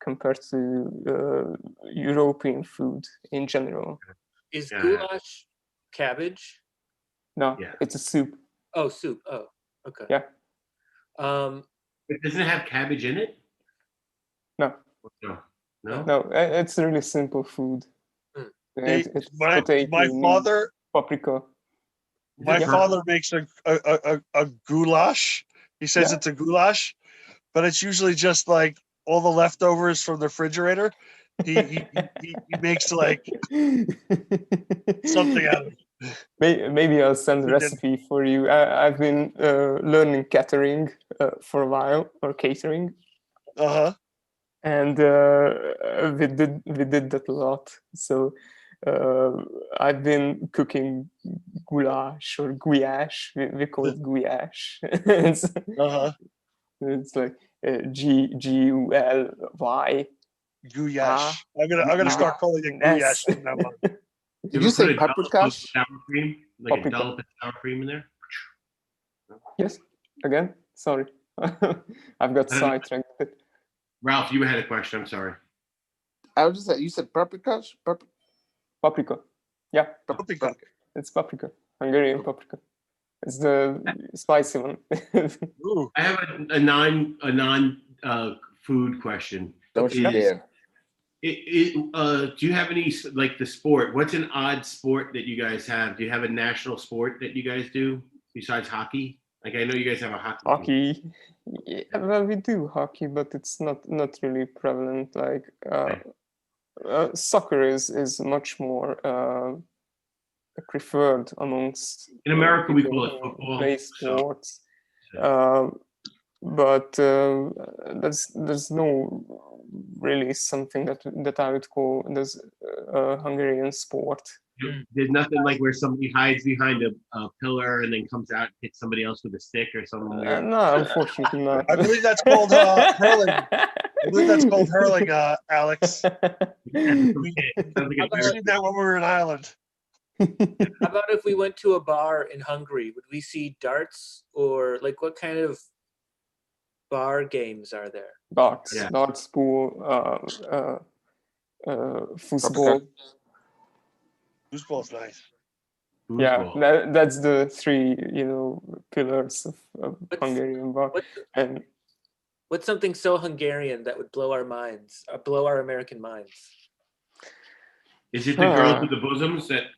compared to European food in general. Is goulash cabbage? No, it's a soup. Oh, soup. Oh, okay. Yeah. But doesn't it have cabbage in it? No. No, it's a really simple food. It's my father paprika. My father makes a goulash. He says it's a goulash, but it's usually just like all the leftovers from the refrigerator. He makes like something out of it. Maybe I'll send the recipe for you. I've been learning catering for a while, or catering. And we did that a lot. So I've been cooking goulash or guyash. We call it guyash. It's like Guly. Guyash. I'm gonna start calling it guyash from now on. Did you say paprikash? Sour cream, like a dollop of sour cream in there. Yes. Again, sorry, I've got sidetracked. Ralph, you had a question. I'm sorry. I was just saying, you said paprikash? Paprika. Yeah. Paprika. It's paprika. Hungarian paprika. It's the spicy one. I have a non food question. Don't you dare. Do you have any, like, the sport? What's an odd sport that you guys have? Do you have a national sport that you guys do besides hockey? Like, I know you guys have a hockey team. Yeah, well, we do hockey, but it's not really prevalent. Like soccer is much more preferred amongst. In America, we call it football. Play sports, but there's no really something that I would call this Hungarian sport. There's nothing like where somebody hides behind a pillar and then comes out and hits somebody else with a stick or something weird. No, unfortunately not. I believe that's called hurling. I believe that's called hurling, Alex. We seen that when we were in Ireland. How about if we went to a bar in Hungary? Would we see darts, or like what kind of bar games are there? Darts, pool, football. Foosball's nice. Yeah, that's the three, pillars of Hungarian bar. And what's something so Hungarian that would blow our minds, blow our American minds? Is it the girls with the bosoms that?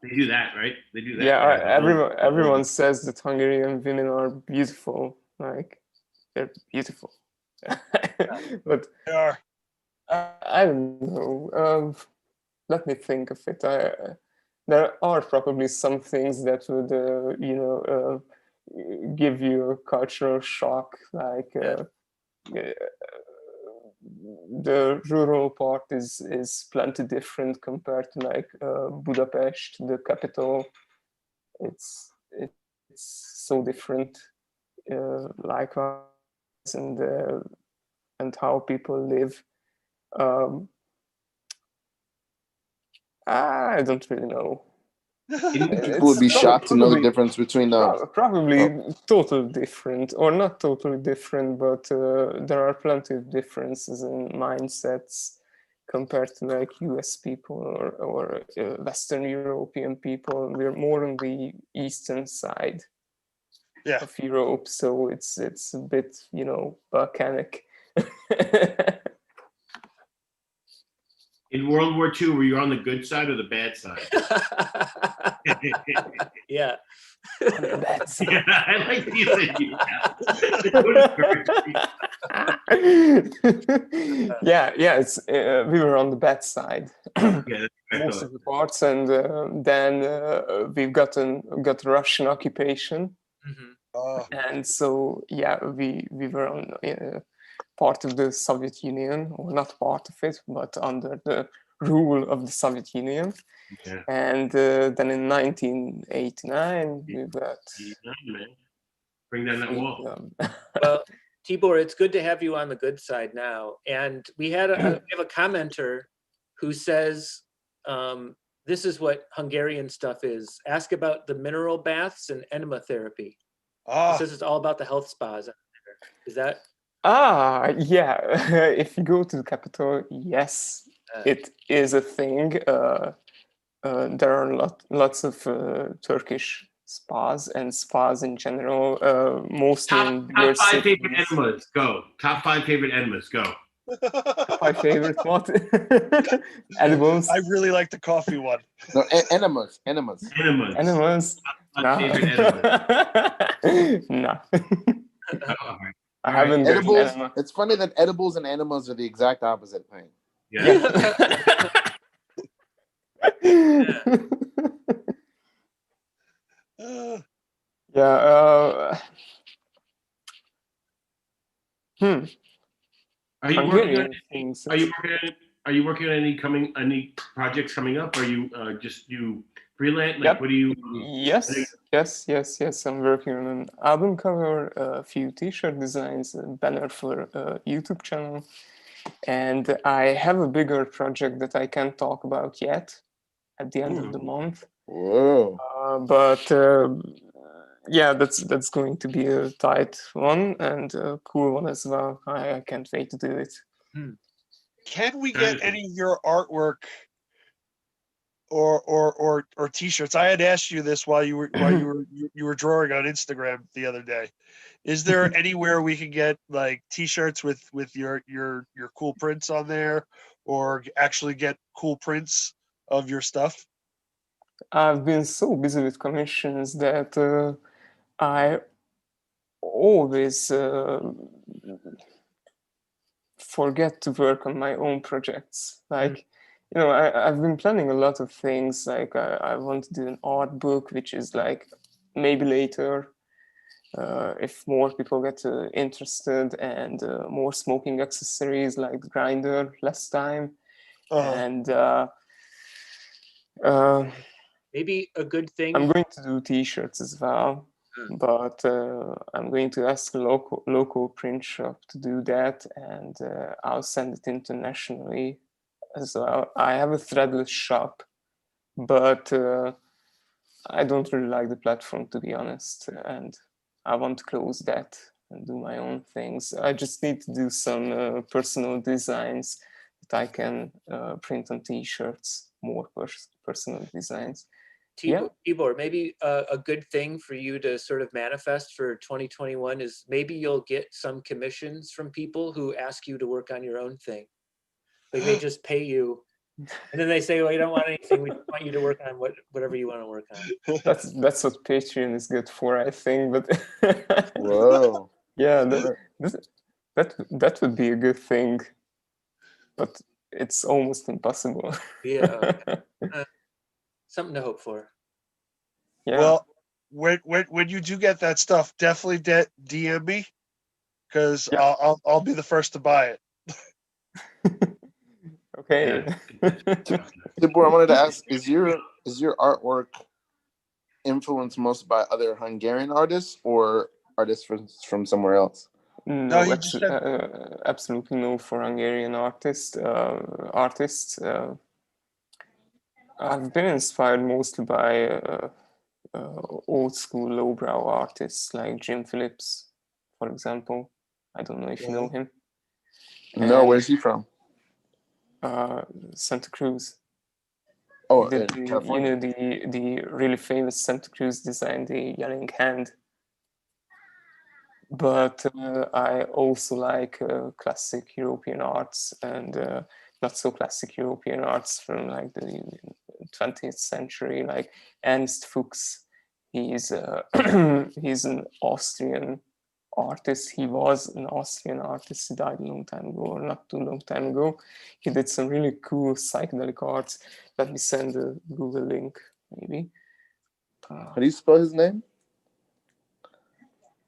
They do that, right? They do that. Yeah, Yeah, everyone says that Hungarian women are beautiful. Like they're beautiful. But They are. I don't know. Let me think of it. There are probably some things that would, give you a cultural shock, like the rural part is plenty different compared to like Budapest, the capital. It's so different, likewise, and how people live. Um, I don't really know. People would be shocked to know the difference between probably totally different, or not totally different, but there are plenty of differences in mindsets compared to like US people or Western European people. We're more on the eastern side of Europe, so it's a bit, volcanic. In World War II, were you on the good side or the bad side? Yeah. On the bad side. Yeah, I like you said yeah. It's we were on the bad side. Yeah, most of the parts, and then we've got Russian occupation, and so we were on part of the Soviet Union, or not part of it, but under the rule of the Soviet Union. Yeah. And then in 1989 we got bring down that wall. Well, Tibor, it's good to have you on the good side now. And we have a commenter who says, this is what Hungarian stuff is. Ask about the mineral baths and enema therapy. He says it's all about the health spas. Is that? Yeah. If you go to the capital, yes, it is a thing. There are lots of Turkish spas and spas in general, mostly in top 5 favorite enemas. Go. Top 5 favorite enemas. Go. My favorite what? Edibles. I really like the coffee one. No, enemas. Enemas. Top favorite enemas. No. I haven't. Edibles. It's funny that edibles and enemas are the exact opposite thing. Yeah. Yeah. Are you working on things? Are you working on any projects coming up? Are you just freelance? Like, what do you? Yes. I'm working on an album cover, a few T-shirt designs, a banner for a YouTube channel, and I have a bigger project that I can't talk about yet at the end of the month. Whoa! But that's going to be a tight one and a cool one as well. I can't wait to do it. Can we get any of your artwork or T-shirts? I had asked you this while you were drawing on Instagram the other day. Is there anywhere we can get like T-shirts with your cool prints on there, or actually get cool prints of your stuff? I've been so busy with commissions that I always forget to work on my own projects. Like, I've been planning a lot of things. Like I want to do an art book, which is like maybe later, if more people get interested, and more smoking accessories like the grinder, less time. And maybe a good thing. I'm going to do T-shirts as well. But I'm going to ask a local print shop to do that, and I'll send it internationally as well. I have a threadless shop, but I don't really like the platform, to be honest, and I want to close that and do my own things. I just need to do some personal designs that I can print on T-shirts, more personal designs. Tibor, maybe a good thing for you to sort of manifest for 2021 is maybe you'll get some commissions from people who ask you to work on your own thing. Like they just pay you And then they say, well, you don't want anything. We want you to work on whatever you want to work on. That's what Patreon is good for, I think. But Whoa. yeah, that would be a good thing, but it's almost impossible. Yeah. Something to hope for. Yeah. Well, when you do get that stuff, definitely DM me, because Yeah. I'll be the first to buy it. Okay. Tibor, I wanted to ask: is your artwork influenced most by other Hungarian artists or artists from somewhere else? No, he just said, absolutely no for Hungarian artists. I've been inspired mostly by old school lowbrow artists like Jim Phillips, for example. I don't know if you know him. No, And, where's he from? Santa Cruz. Oh, You in California. know the really famous Santa Cruz design, the yelling hand. But I also like classic European arts and not so classic European arts from like the 20th century, like Ernst Fuchs. He's he's an Austrian artist. He was an Austrian artist. He died a long time ago, or not too long time ago. He did some really cool psychedelic art. Let me send a Google link, maybe. How do you spell his name?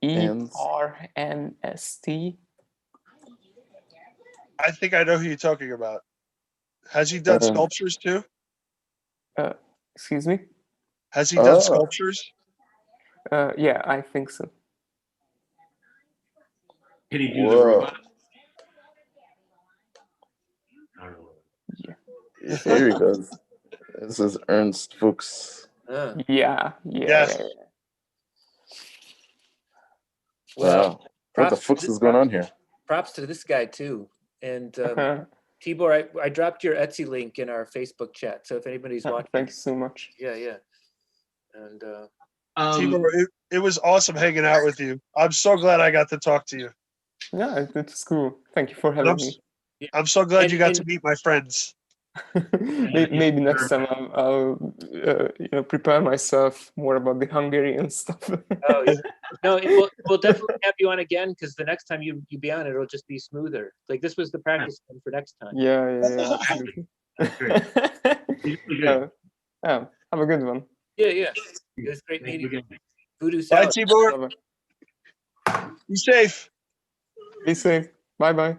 ERNST. I think I know who you're talking about. Has he done sculptures too? Excuse me? Has he done sculptures? Yeah, I think so. Can he do the robot? I don't know. Yeah. Here he goes. This is Ernst Fuchs. Yeah. Yes. Wow. What the fuck is going on here? Props to this guy too. And Tibor, I dropped your Etsy link in our Facebook chat. So if anybody's watching, thank you so much. Yeah. And Tibor, it was awesome hanging out with you. I'm so glad I got to talk to you. Yeah, it was cool. Thank you for having me. I'm so glad you got to meet my friends. Maybe next time I'll prepare myself more about the Hungarian stuff. Oh yeah. No, we'll definitely have you on again, because the next time you be on, it'll just be smoother. Like this was the practice one for next time. Yeah, absolutely. Have a good one. Yeah. It was great meeting you. Voodoo Bye, salad. Tibor. Be safe. Be safe. Bye. Bye.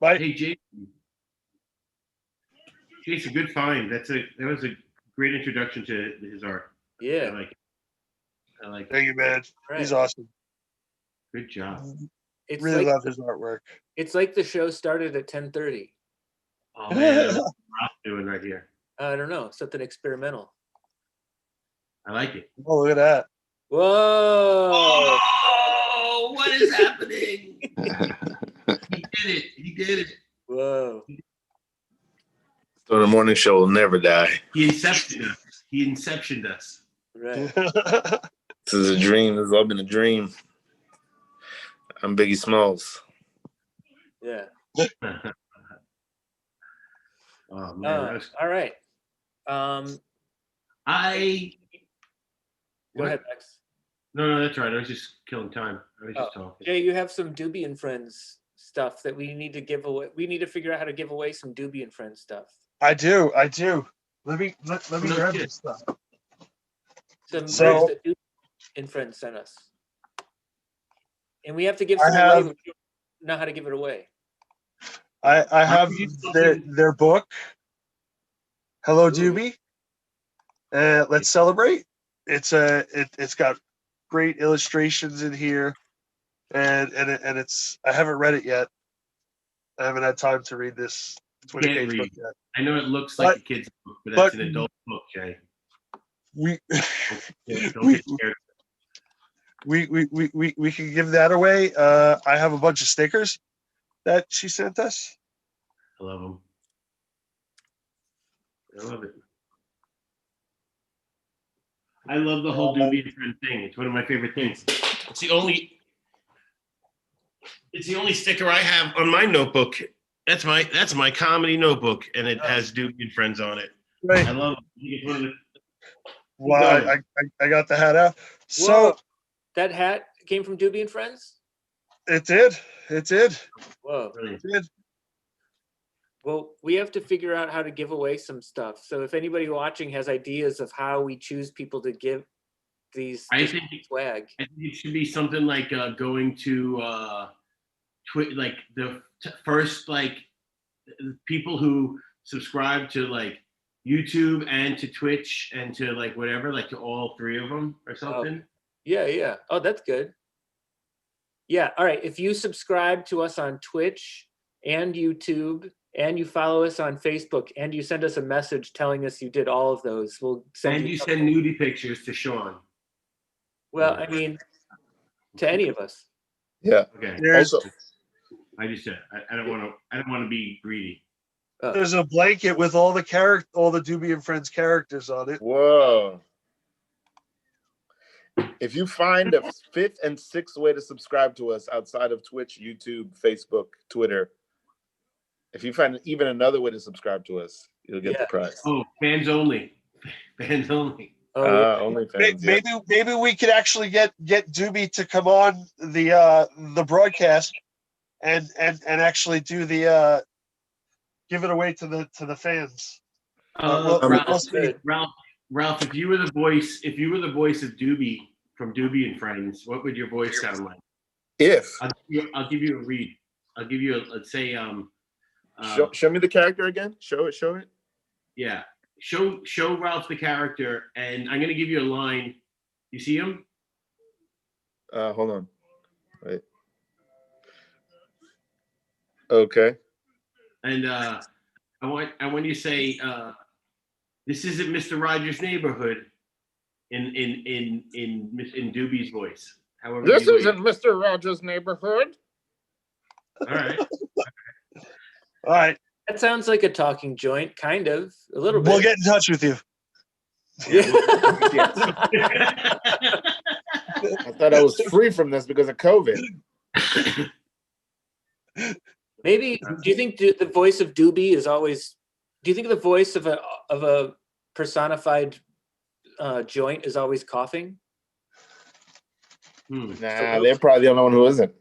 Hey, Jason, good find. That was a great introduction to his art. Yeah. I like it. Thank you, man. Right. He's awesome. Good job. It's really like, love his artwork. It's like the show started at 10:30. Oh man, what's Rob doing right here? I don't know, something experimental. I like it. Oh, look at that. Whoa! Oh, what is happening? He did it. Whoa. So the morning show will never die. He inceptioned us. Right. This is a dream. This has all been a dream. I'm Biggie Smalls. Yeah. Oh man. All right. Go ahead, Max. No, that's right. I was just killing time. I was just talking. Jay, you have some Doobie and Friends stuff that we need to give away. We need to figure out how to give away some Doobie and Friends stuff. I do. Let me grab this stuff. Some merch that Doobie and Friends sent us. And we have to give some away. We don't know how to give it away. I have their book. Hello, Doobie. Let's celebrate. It's got great illustrations in here, and it's I haven't read it yet. I haven't had time to read this 20-page book yet. I know it looks like a kid's book, but it's an adult book, Jay. We don't get scared. We can give that away. I have a bunch of stickers that she sent us. I love them. I love it. I love the whole Doobie and Friend thing. It's one of my favorite things. It's the only sticker I have on my notebook That's my comedy notebook, and it has Doobie and Friends on it. Right. I love it. It's one of the. Well, I got the hat out. So Whoa, that hat came from Doobie and Friends? it did. It did. Whoa. It did. Well, we have to figure out how to give away some stuff. So if anybody watching has ideas of how we choose people to give these swag. I think it should be something like going to like the first like people who subscribe to like YouTube and to Twitch and to like whatever, like to all three of them or something. Yeah. Oh, that's good. Yeah. All right. If you subscribe to us on Twitch and YouTube and you follow us on Facebook and you send us a message telling us you did all of those, we'll send and you send nudie pictures to Sean. Well, I mean, to any of us. Yeah. Okay. Also, I just said I don't want to be greedy. There's a blanket with all the Doobie and Friends characters on it. whoa. If you find a fifth and sixth way to subscribe to us outside of Twitch, YouTube, Facebook, Twitter, if you find even another way to subscribe to us, you'll get the prize. Oh, fans only. Fans only. Only fans. Maybe we could actually get Doobie to come on the broadcast and actually do the give it away to the fans. Ralph, if you were the voice of Doobie from Doobie and Friends, what would your voice sound like? I'll give you a read. I'll give you let's say show me the character again. Show it. Yeah. Show Ralph the character, and I'm gonna give you a line. You see him? Hold on. Wait. Okay. And I want you to say, "This isn't Mr. Rogers' Neighborhood," in Doobie's voice. However, this isn't Mr. Rogers' Neighborhood. All right. All right. That sounds like a talking joint, kind of, a little bit. We'll get in touch with you. I thought I was free from this because of COVID. Maybe. Do you think the voice of Doobie is always? Do you think the voice of a personified joint is always coughing? Nah, they're probably the only one who isn't.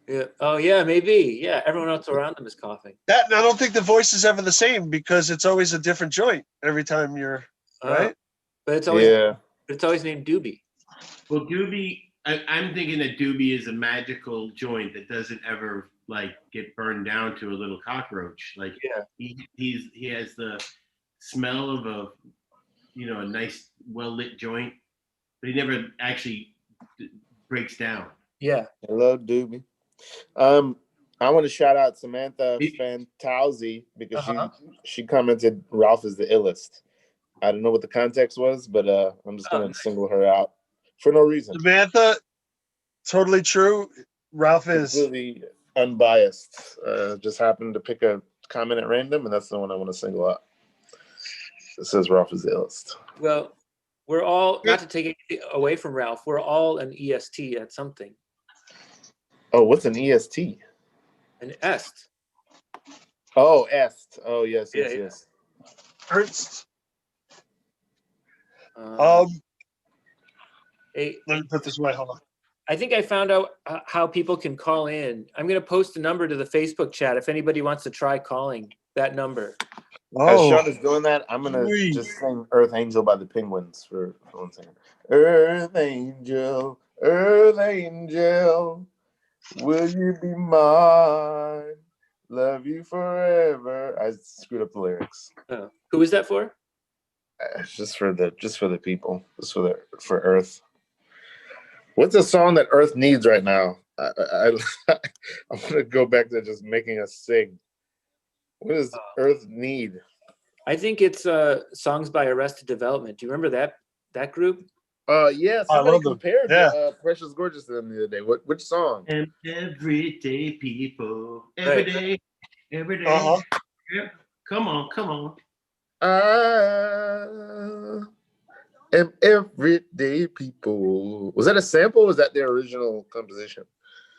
Yeah. Oh, yeah, maybe. Yeah, everyone else around them is coughing. I don't think the voice is ever the same because it's always a different joint every time you're right. But it's always it's always named Doobie. Well, Doobie, I'm thinking that Doobie is a magical joint that doesn't ever like get burned down to a little cockroach. Like he has the smell of a nice well lit joint, but he never actually breaks down. Yeah. Hello, Doobie. I want to shout out Samantha Fantauzi because she commented Ralph is the illest. I don't know what the context was, but I'm just gonna single her out for no reason. Samantha, totally true. Ralph is completely unbiased. Just happened to pick a comment at random, and that's the one I want to single out. It says Ralph is the illest. Well, we're all, not to take it away from Ralph, we're all an EST at something. Oh, what's an EST? An est. Oh, est. Oh, yes. Ernst. Hey, let me put this away. Hold on. I think I found out how people can call in. I'm going to post a number to the Facebook chat if anybody wants to try calling that number. As Sean is doing that, I'm going to just sing Earth Angel by the Penguins for 1 second. Earth Angel, will you be mine? Love you forever. I screwed up the lyrics. Oh. Who is that for? It's just for the people. Just for Earth. What's a song that Earth needs right now? I want to go back to just making us sing. What does Earth need? I think it's songs by Arrested Development. Do you remember that group? Yeah, somebody compared Precious Gorgeous to them the other day. Which song? And everyday people, every day. Yeah. Come on. I am everyday people. Was that a sample or was that their original composition?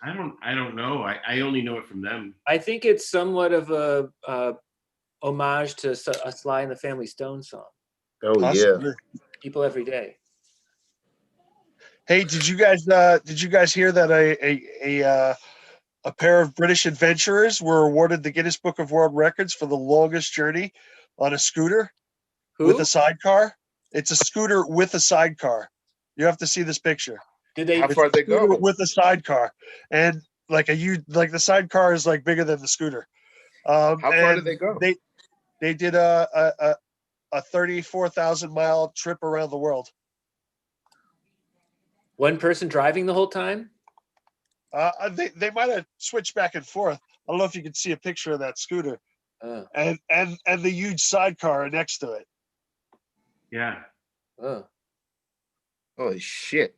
I don't know. I only know it from them. I think it's somewhat of a homage to a Sly and the Family Stone song. Oh Possibly. People Every Day. Hey, did you guys hear that a pair of British adventurers were awarded the Guinness Book of World Records for the longest journey on a scooter with a sidecar? It's a scooter with a sidecar. You have to see this picture. Did they? How far they go? With a sidecar, and like the sidecar is like bigger than the scooter. How far did they go? They did a 34,000 mile trip around the world. One person driving the whole time? They might have switched back and forth. I don't know if you can see a picture of that scooter, and the huge sidecar next to it. Yeah. Oh. Holy shit!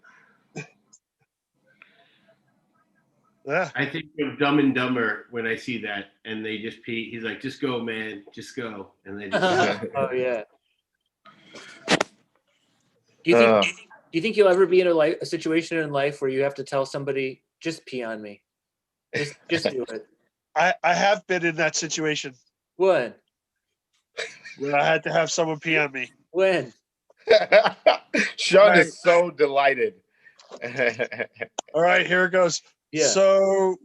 Yeah. I think of Dumb and Dumber when I see that, and they just pee. He's like, "Just go, man, just go," and they just. Oh yeah. Do you think you'll ever be in a situation in life where you have to tell somebody, just pee on me, just do it? I have been in that situation When? where I had to have someone pee on me. When? Sean is so delighted. All right, here it goes. Yeah. So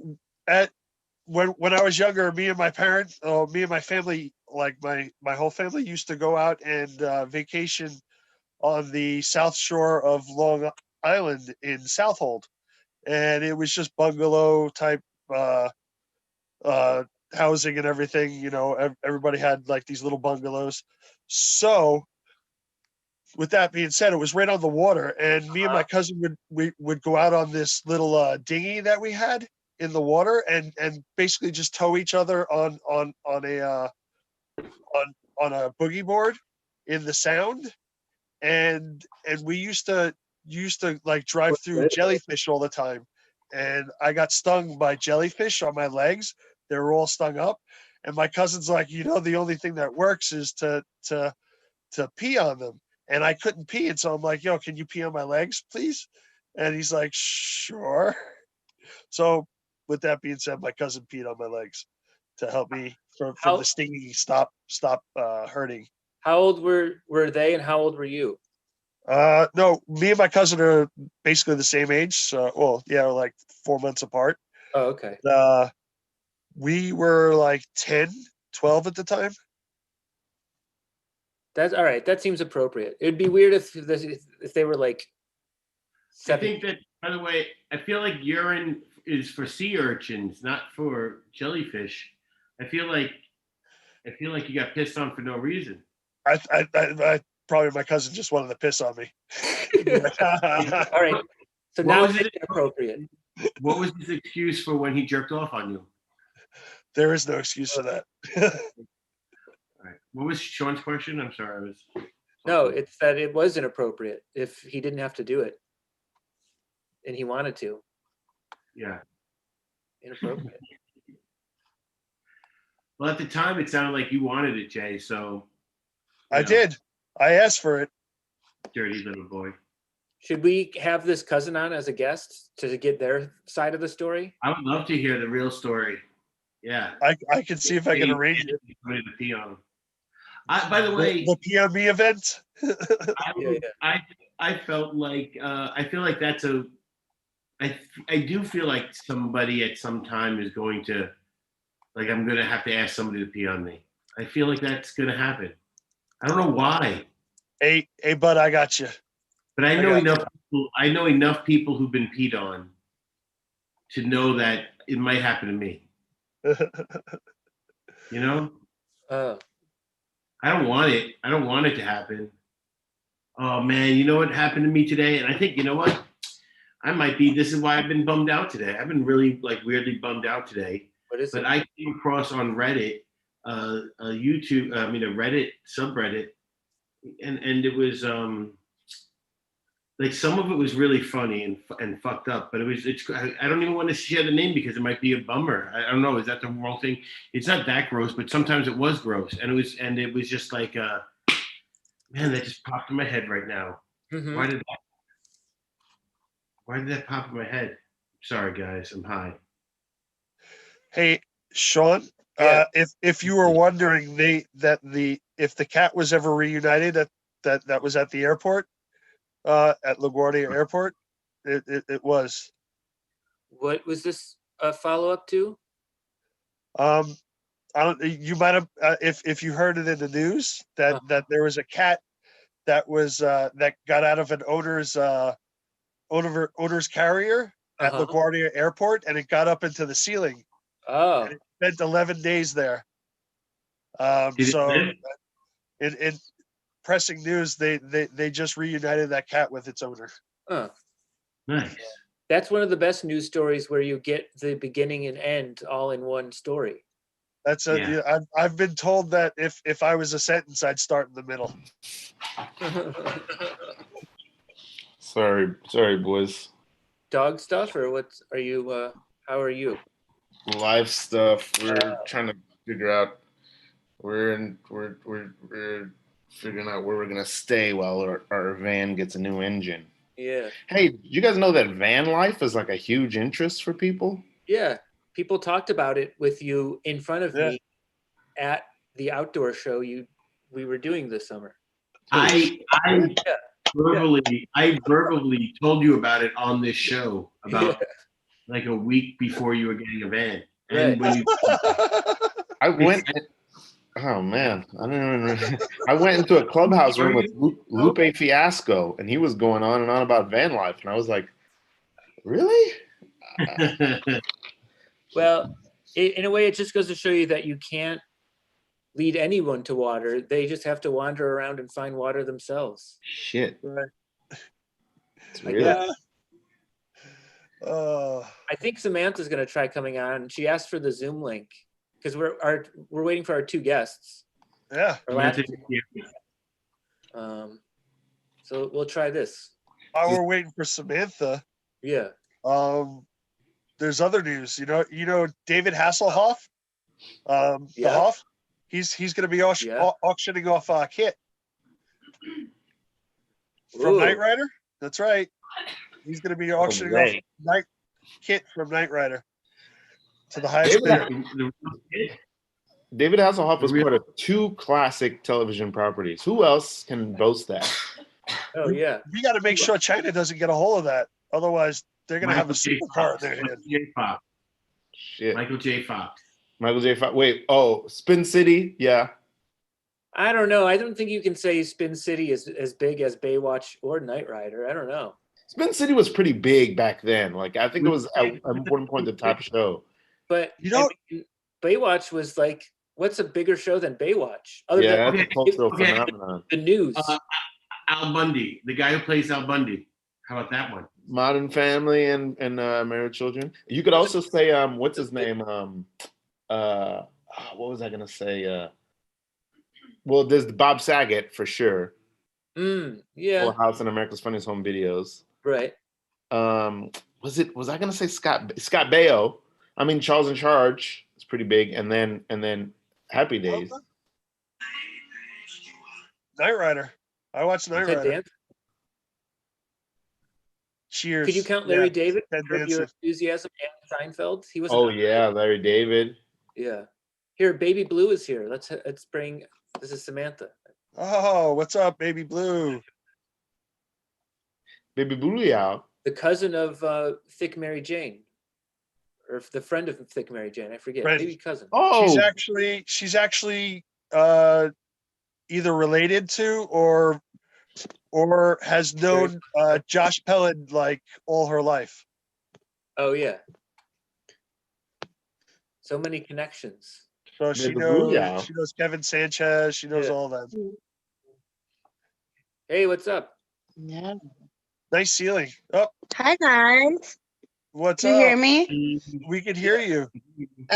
when I was younger, me and my family, like my whole family used to go out and vacation on the south shore of Long Island in Southold. And it was just bungalow type housing and everything. You know, everybody had like these little bungalows. So with that being said, it was right on the water, and me and my cousin would go out on this little dinghy that we had in the water, and basically just tow each other on a boogie board in the Sound, and we used to like drive through jellyfish all the time, and I got stung by jellyfish on my legs. They were all stung up, and my cousin's like, the only thing that works is to pee on them. And I couldn't pee. And so I'm like, yo, can you pee on my legs, please? And he's like, sure. So with that being said, my cousin peed on my legs to help me from the stinging stop hurting. How old were they and how old were you? No, me and my cousin are basically the same age. So, we're like 4 months apart. Oh, okay. We were like 10, 12 at the time. That's all right. That seems appropriate. It'd be weird if they were like 7. I think that, by the way, I feel like urine is for sea urchins, not for jellyfish. I feel like you got pissed on for no reason. I probably my cousin just wanted to piss on me. All right. So now it's inappropriate. What was his excuse for when he jerked off on you? There is no excuse for that. All right. What was Sean's question? I'm sorry. No, it's that it was inappropriate if he didn't have to do it and he wanted to. Yeah. Inappropriate. Well, at the time, it sounded like you wanted it, Jay. So I did. I asked for it. Dirty little boy. Should we have this cousin on as a guest to get their side of the story? I would love to hear the real story. Yeah. I can see if I can arrange it. Somebody to pee on him. By the way, the PME event. I felt like I feel like that's I do feel like somebody at some time is going to, like, I'm going to have to ask somebody to pee on me. I feel like that's going to happen. I don't know why. Hey, bud, I got you. But I know enough people. I know enough people who've been peed on to know that it might happen to me. You know? I don't want it. I don't want it to happen. Oh man, you know what happened to me today? And I think, you know what? This is why I've been bummed out today. I've been really weirdly bummed out today. What is it? But I came across on Reddit, a Reddit subreddit, and it was like some of it was really funny and fucked up, but I don't even want to share the name because it might be a bummer. I don't know. Is that the wrong thing? It's not that gross, but sometimes it was gross, and it was just like, man, that just popped in my head right now. Mm-hmm. Why did that pop in my head? Sorry, guys, I'm high. Hey, Sean, Yeah. if you were wondering, if the cat was ever reunited that was at the airport, at LaGuardia Airport, it was. What was this a follow up to? I don't. You might have if you heard it in the news that there was a cat that was that got out of an owner's carrier at LaGuardia Airport, and it got up into the ceiling. Oh, And it spent 11 days there. So in pressing news, they just reunited that cat with its owner. huh. Nice. That's one of the best news stories where you get the beginning and end all in one story. That's I've been told that if I was a sentence, I'd start in the middle. Sorry, boys. Dog stuff, or what? Are you? How are you? Life stuff. We're trying to figure out. We're figuring out where we're gonna stay while our van gets a new engine. Yeah. Hey, you guys know that van life is like a huge interest for people? Yeah. People talked about it with you in front of me at the outdoor show we were doing this summer. I verbally told you about it on this show about like a week before you were getting a van. And when I went. Oh man, I went into a clubhouse room with Lupe Fiasco, and he was going on and on about van life, and I was like, "Really?" Well, in a way, it just goes to show you that you can't lead anyone to water. They just have to wander around and find water themselves. Shit. Right. Really? I think Samantha's going to try coming on. She asked for the Zoom link because we're waiting for our two guests. Yeah. So we'll try this. While we're waiting for Samantha. Yeah. There's other news. You know David Hasselhoff, the Hoff. He's going to be auctioning off Kit from Knight Rider. That's right. He's going to be auctioning off Kit from Knight Rider to the highest bidder. David Hasselhoff was part of 2 classic television properties. Who else can boast that? Oh yeah. We got to make sure China doesn't get a hold of that. Otherwise, they're going to have a supercar in their hand. Shit. Michael J. Fox. Wait. Oh, Spin City. Yeah. I don't know. I don't think you can say Spin City is as big as Baywatch or Knight Rider. I don't know. Spin City was pretty big back then. Like I think it was at one point the top show. But Baywatch was like, what's a bigger show than Baywatch? That's a cultural phenomenon. The news. Al Bundy, the guy who plays Al Bundy. How about that one? Modern Family and Married Children. You could also say what's his name? What was I gonna say? Well, there's Bob Saget for sure. Yeah. Full House and America's Funniest Home Videos. Right. Was I gonna say Scott Baio? I mean Charles in Charge is pretty big, and then Happy Days. Knight Rider. I watched Knight Rider. Dance? Cheers. Could you count Larry David for your enthusiasm and Seinfeld? He was. Oh yeah, Larry David. Yeah. Here, Baby Blue is here. Let's bring. This is Samantha. Oh, what's up, Baby Blue? Baby Blue, yeah. The cousin of Thick Mary Jane, or the friend of Thick Mary Jane. I forget. Friend. Maybe cousin. Oh, she's actually either related to or has known Josh Pellin like all her life. Oh yeah. So many connections. So she knows Kevin Sanchez. She knows all that. Hey, what's up? Yeah. Nice ceiling. Oh. Hi guys. What's up? Do you hear me? We can hear you.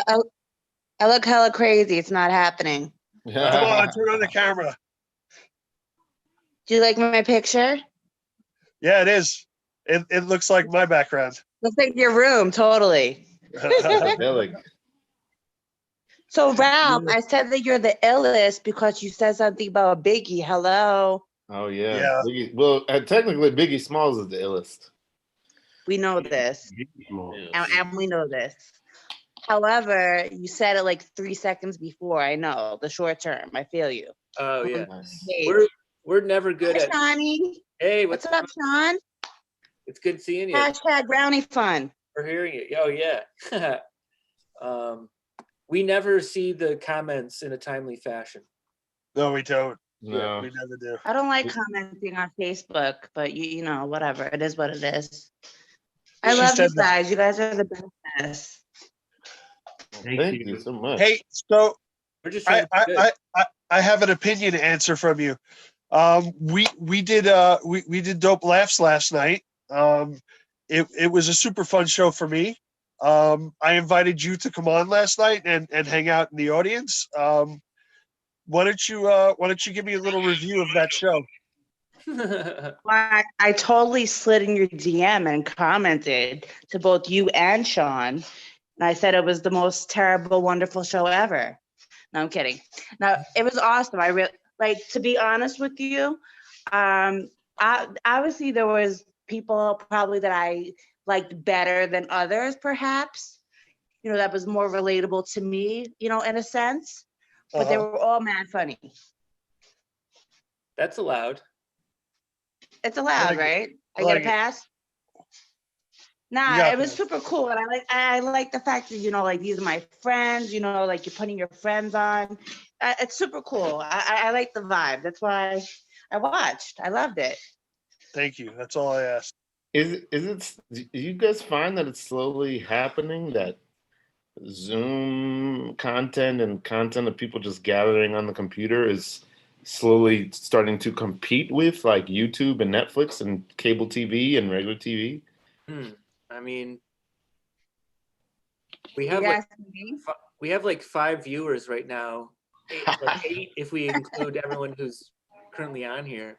I look hella crazy. It's not happening. Come on, turn on the camera. Do you like my picture? Yeah, it is. It looks like my background. Looks like your room, totally. So Ralph, I said that you're the illest because you said something about Biggie. Hello. Oh yeah. Biggie, well, technically Biggie Smalls is the illest. We know this, and we know this. However, you said it like 3 seconds before. I know the short term. I feel you. Oh yeah. Hey. We're never good Hi, at. Shawnee. Hey, What's up, Sean? It's good seeing you. Hashtag brownie fun. We're hearing it. Oh yeah. We never see the comments in a timely fashion. No, we don't. No. We never do. I don't like commenting on Facebook, but you know, whatever. It is what it is. I love you guys. You guys are the best. Thank you so much. Hey, so we're just trying I have an opinion answer from you. We did Dope Laughs last night. It was a super fun show for me. I invited you to come on last night and hang out in the audience. Why don't you give me a little review of that show? I totally slid in your DM and commented to both you and Sean. And I said it was the most terrible, wonderful show ever. No, I'm kidding. No, it was awesome. I really to be honest with you. Obviously there was people probably that I liked better than others, perhaps. You know, that was more relatable to me, you know, in a sense. But they were all mad funny. That's allowed. It's allowed, right? I get a pass? Nah, it was super cool. And I like the fact that, you know, like these are my friends, you know, like you're putting your friends on. It's super cool. I like the vibe. That's why I watched. I loved it. Thank you. That's all I asked. Do you guys find that it's slowly happening that Zoom content and content of people just gathering on the computer is slowly starting to compete with like YouTube and Netflix and cable TV and regular TV? I mean, we have like 5 viewers right now. 8 if we include everyone who's currently on here.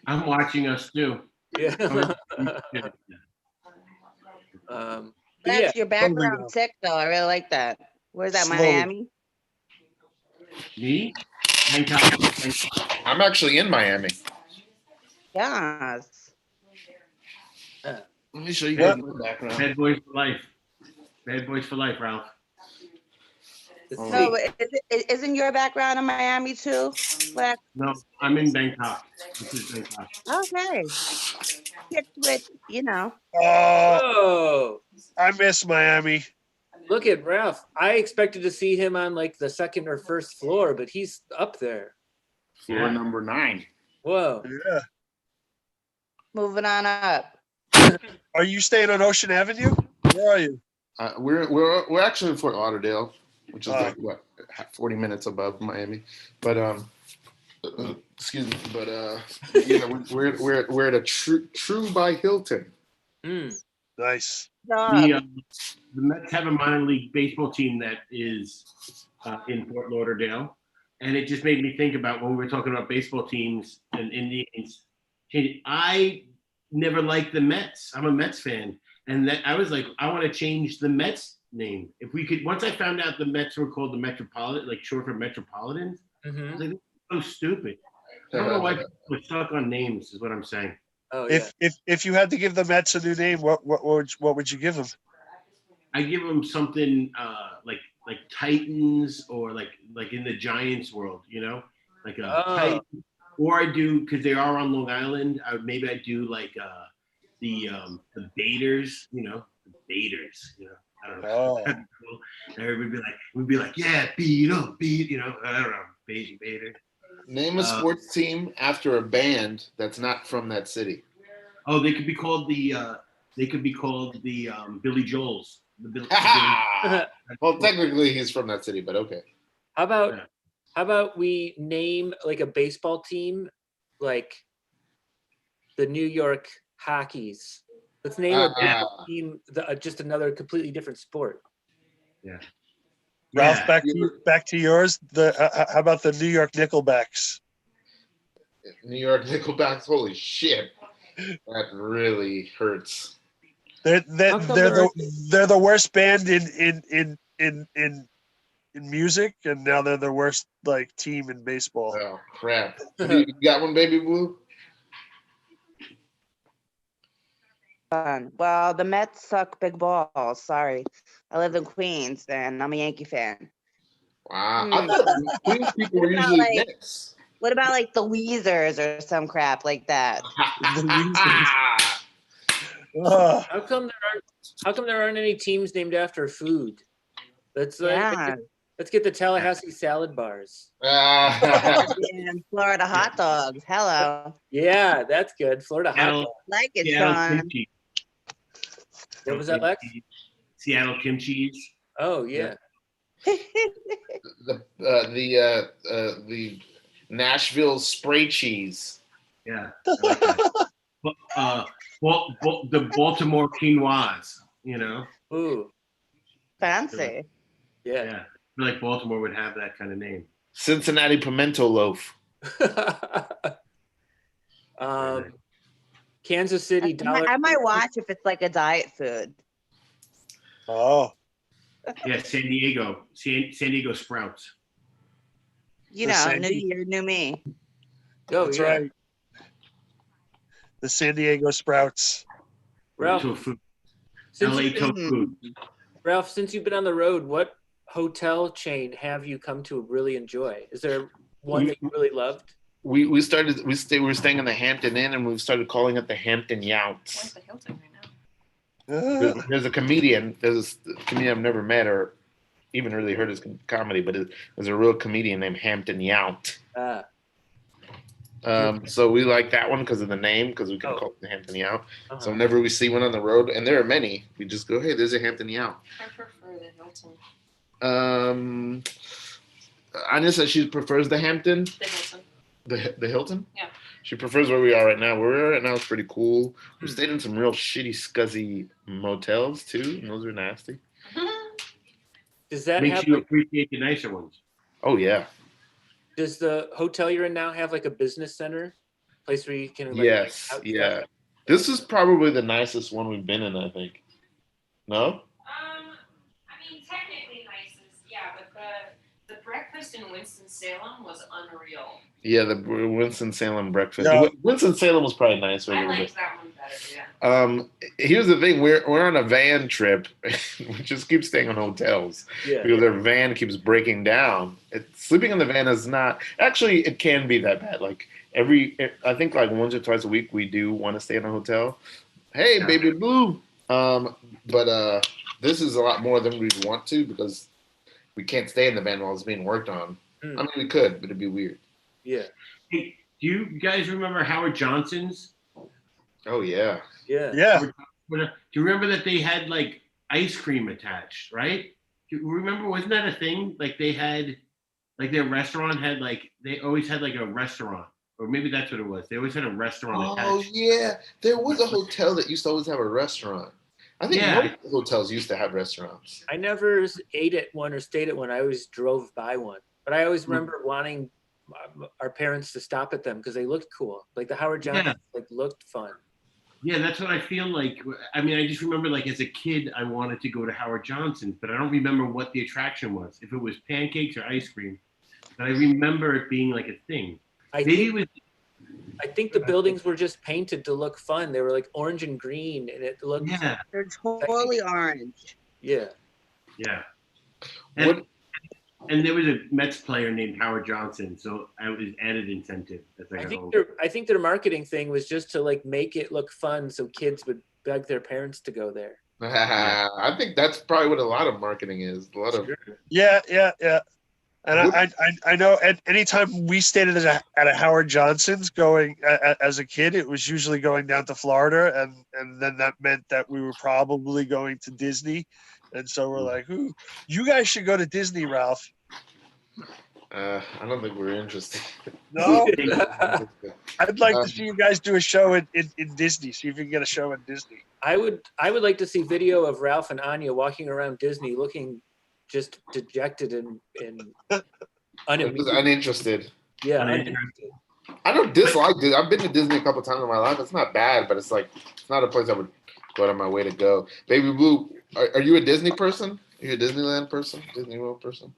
I'm watching us too. Yeah. That's your background sick though. I really like that. Where's that, Miami? Me? I'm actually in Miami. Yes. Let me show you guys my background. Bad boys for life. Bad boys for life, Ralph. No, but isn't your background in Miami too? No, I'm in Bangkok. This is Bangkok. Okay. With, you know. Oh, I miss Miami. Look at Ralph. I expected to see him on like the second or first floor, but he's up there. Floor number 9. Whoa. Yeah. Moving on up. Are you staying on Ocean Avenue? Where are you? We're actually in Fort Lauderdale, which is like what 40 minutes above Miami. But excuse me. But yeah, we're at a True by Hilton. Nice. The Mets have a minor league baseball team that is in Fort Lauderdale, and it just made me think about when we were talking about baseball teams and Indians. I never liked the Mets. I'm a Mets fan, and that I was like, I want to change the Mets name. If we could, once I found out the Mets were called the Metropolitan, like short for Metropolitans, I was like, this is so stupid. I don't know why people are stuck on names. Is what I'm saying. Oh, yeah. If you had to give the Mets a new name, what would you give them? I give them something like Titans or like in the Giants world, you know, like a Titan. Or I do, because they are on Long Island. Maybe I do like the Baiters, you know, the Baiters, you know. I don't know. And everybody we'd be like, yeah, beat, you know. I don't know, Baiter. Name a sports team after a band that's not from that city. Oh, they could be called the Billy Joels. Well, technically he's from that city, but okay. How about we name like a baseball team, like the New York Hockeys? Let's name a baseball team just another completely different sport. Yeah. Ralph, back to yours. How about the New York Nickelbacks? New York Nickelbacks. Holy shit, that really hurts. They're the worst band in music, and now they're the worst like team in baseball. Oh crap! You got one, baby blue? fun. Well, the Mets suck big balls. Sorry. I live in Queens and I'm a Yankee fan. Wow. I thought Queens people were What about usually like Knicks. what about like the Weezers or some crap like that? Ugh. How come there aren't any teams named after food? Let's Yeah. let's get the Tallahassee salad bars. And Florida hot dogs. Hello. Yeah, that's good. Florida hot Seattle, dog. Like it, Seattle Sean. kimchi. What was that, Lex? Seattle kimchi. Oh yeah. The Nashville spray cheese. Yeah, I like that. The Baltimore quinoas, you know? Ooh. Fancy. Yeah. Yeah. I feel like Baltimore would have that kind of name. Cincinnati pimento loaf. Kansas City dollar. I might watch if it's like a diet food. Oh, Yeah, San Diego Sprouts. You The know, San new Diego- year, new me. Oh, that's yeah. right. The San Diego Sprouts. Ralph, Tofu. since LA you've been- tofu. Ralph, since you've been on the road, what hotel chain have you come to really enjoy? Is there one that you really loved? We were staying in the Hampton Inn, and we started calling it the Hampton Youts. Where's the Hilton right now? There's a comedian. There's a comedian I've never met or even really heard his comedy, but there's a real comedian named Hampton Yount. So we like that one because of the name, because we can call it the Hampton Yount. Uh-huh. So whenever we see one on the road, and there are many, we just go, "Hey, there's a Hampton Yount." I prefer the Hilton. Anya says she prefers the Hampton. The Hilton. The Hilton? Yeah. She prefers where we are right now. Where we are right now is pretty cool. We stayed in some real shitty, scuzzy motels too, and those are nasty. Does that Makes have you like, appreciate the nicer ones. Oh yeah. does the hotel you're in now have like a business center? Place where you can like Yes. hang out Yeah. stuff? This is probably the nicest one we've been in, I think. No? I mean, technically nicest, yeah, but the breakfast in Winston-Salem was unreal. Yeah, the Winston-Salem breakfast. Yeah. Winston-Salem was probably nice. I liked that one better, yeah. Here's the thing: we're on a van trip. We just keep staying on hotels Yeah. because our van keeps breaking down. Sleeping in the van is not actually. It can be that bad. Like I think like once or twice a week we do want to stay in a hotel. Hey, Yeah. baby blue. But this is a lot more than we'd want to because we can't stay in the van while it's being worked on. I mean, we could, but it'd be weird. Yeah. Hey, do you guys remember Howard Johnson's? Oh yeah. Yeah. Yeah. Do you remember that they had like ice cream attached, right? Do you remember, wasn't that a thing? Like they had, like their restaurant had like, they always had like a restaurant. Or maybe that's what it was. They always had a restaurant Oh attached. yeah, there was a hotel that used to always have a restaurant. I think Yeah. most hotels used to have restaurants. I never ate at one or stayed at one. I always drove by one. But I always remember wanting our parents to stop at them because they looked cool. Like the Howard Johnson like looked fun. Yeah, that's what I feel like. I mean, I just remember like as a kid, I wanted to go to Howard Johnson's, but I don't remember what the attraction was. If it was pancakes or ice cream, but I remember it being like a thing. I think the buildings were just painted to look fun. They were like orange and green, and it looked They're totally orange. yeah. Yeah. And there was a Mets player named Howard Johnson, so I was added incentive. That's like I think their marketing thing was just to like make it look fun, so kids would beg their parents to go there. I think that's probably what a lot of marketing is. A lot of Yeah. And I know at any time we stayed at a Howard Johnson's going as a kid, it was usually going down to Florida, and then that meant that we were probably going to Disney, and so we're like, "Ooh, you guys should go to Disney, Ralph." I don't think we're interested. No, I'd like to see you guys do a show in Disney. See if you can get a show in Disney. I would like to see video of Ralph and Anya walking around Disney looking just dejected and uninterested. Yeah, uninterested. I don't dislike Disney. I've been to Disney a couple times in my life. It's not bad, but it's not a place I would go out of my way to go. Baby Blue, are you a Disney person? Are you a Disneyland person? Disney World person?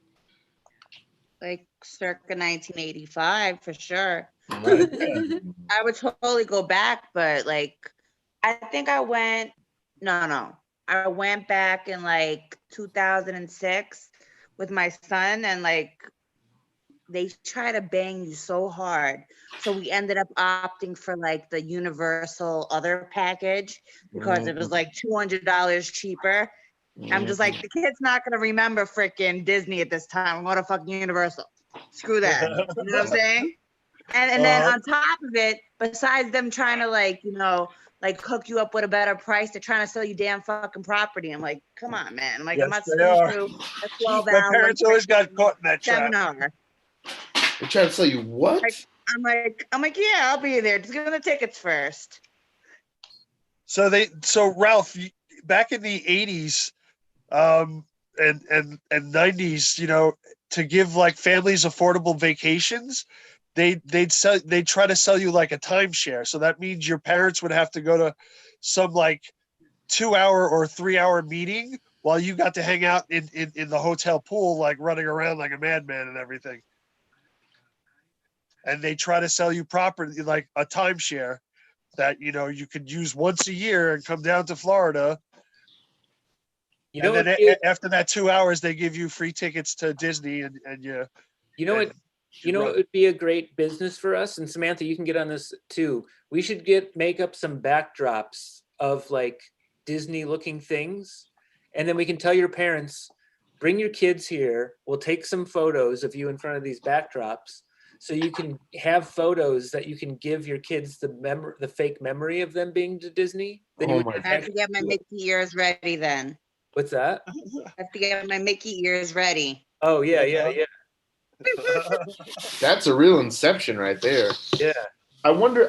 Like circa 1985 for sure. Right. I would totally go back, but like I think I went. No. I went back in like 2006 with my son, and like they try to bang you so hard. So we ended up opting for like the universal other package because it was like $200 cheaper. I'm just like, the kid's not gonna remember freaking Disney at this time. I'm going to fucking Universal. Screw that. You know what I'm saying? And then on top of it, besides them trying to like, like hook you up with a better price, they're trying to sell you damn fucking property. I'm like, come on, man. I'm like, I'm not sitting through a 12-hour. My parents always got caught in that trap. seminar. They're trying to sell you what? I'm like, yeah, I'll be there. Just give them the tickets first. So Ralph, back in the 80s, and 90s, to give like families affordable vacations, they'd try to sell you like a timeshare. So that means your parents would have to go to some like 2-hour or 3-hour meeting while you got to hang out in the hotel pool, like running around like a madman and everything. And they try to sell you property like a timeshare that you could use once a year and come down to Florida. After that 2 hours, they give you free tickets to Disney, and you know what would be a great business for us, and Samantha, you can get on this too. We should make up some backdrops of like Disney looking things, and then we can tell your parents, bring your kids here. We'll take some photos of you in front of these backdrops, so you can have photos that you can give your kids the fake memory of them being to Disney. Then I have to get my Mickey ears ready then. What's that? I have to get my Mickey ears ready. Oh, yeah. That's a real inception right there. Yeah. I wonder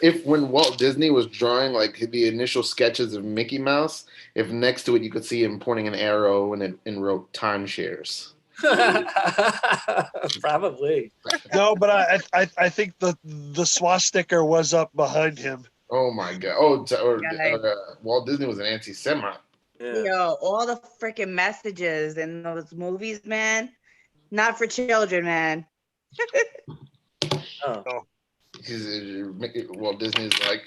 if when Walt Disney was drawing like the initial sketches of Mickey Mouse, if next to it you could see him pointing an arrow and wrote timeshares. Probably. No, but I think the swastika was up behind him. Oh my God! Walt Disney was an anti-Semite. Yeah. Yo, all the freaking messages in those movies, man. Not for children, man. Walt Disney's like,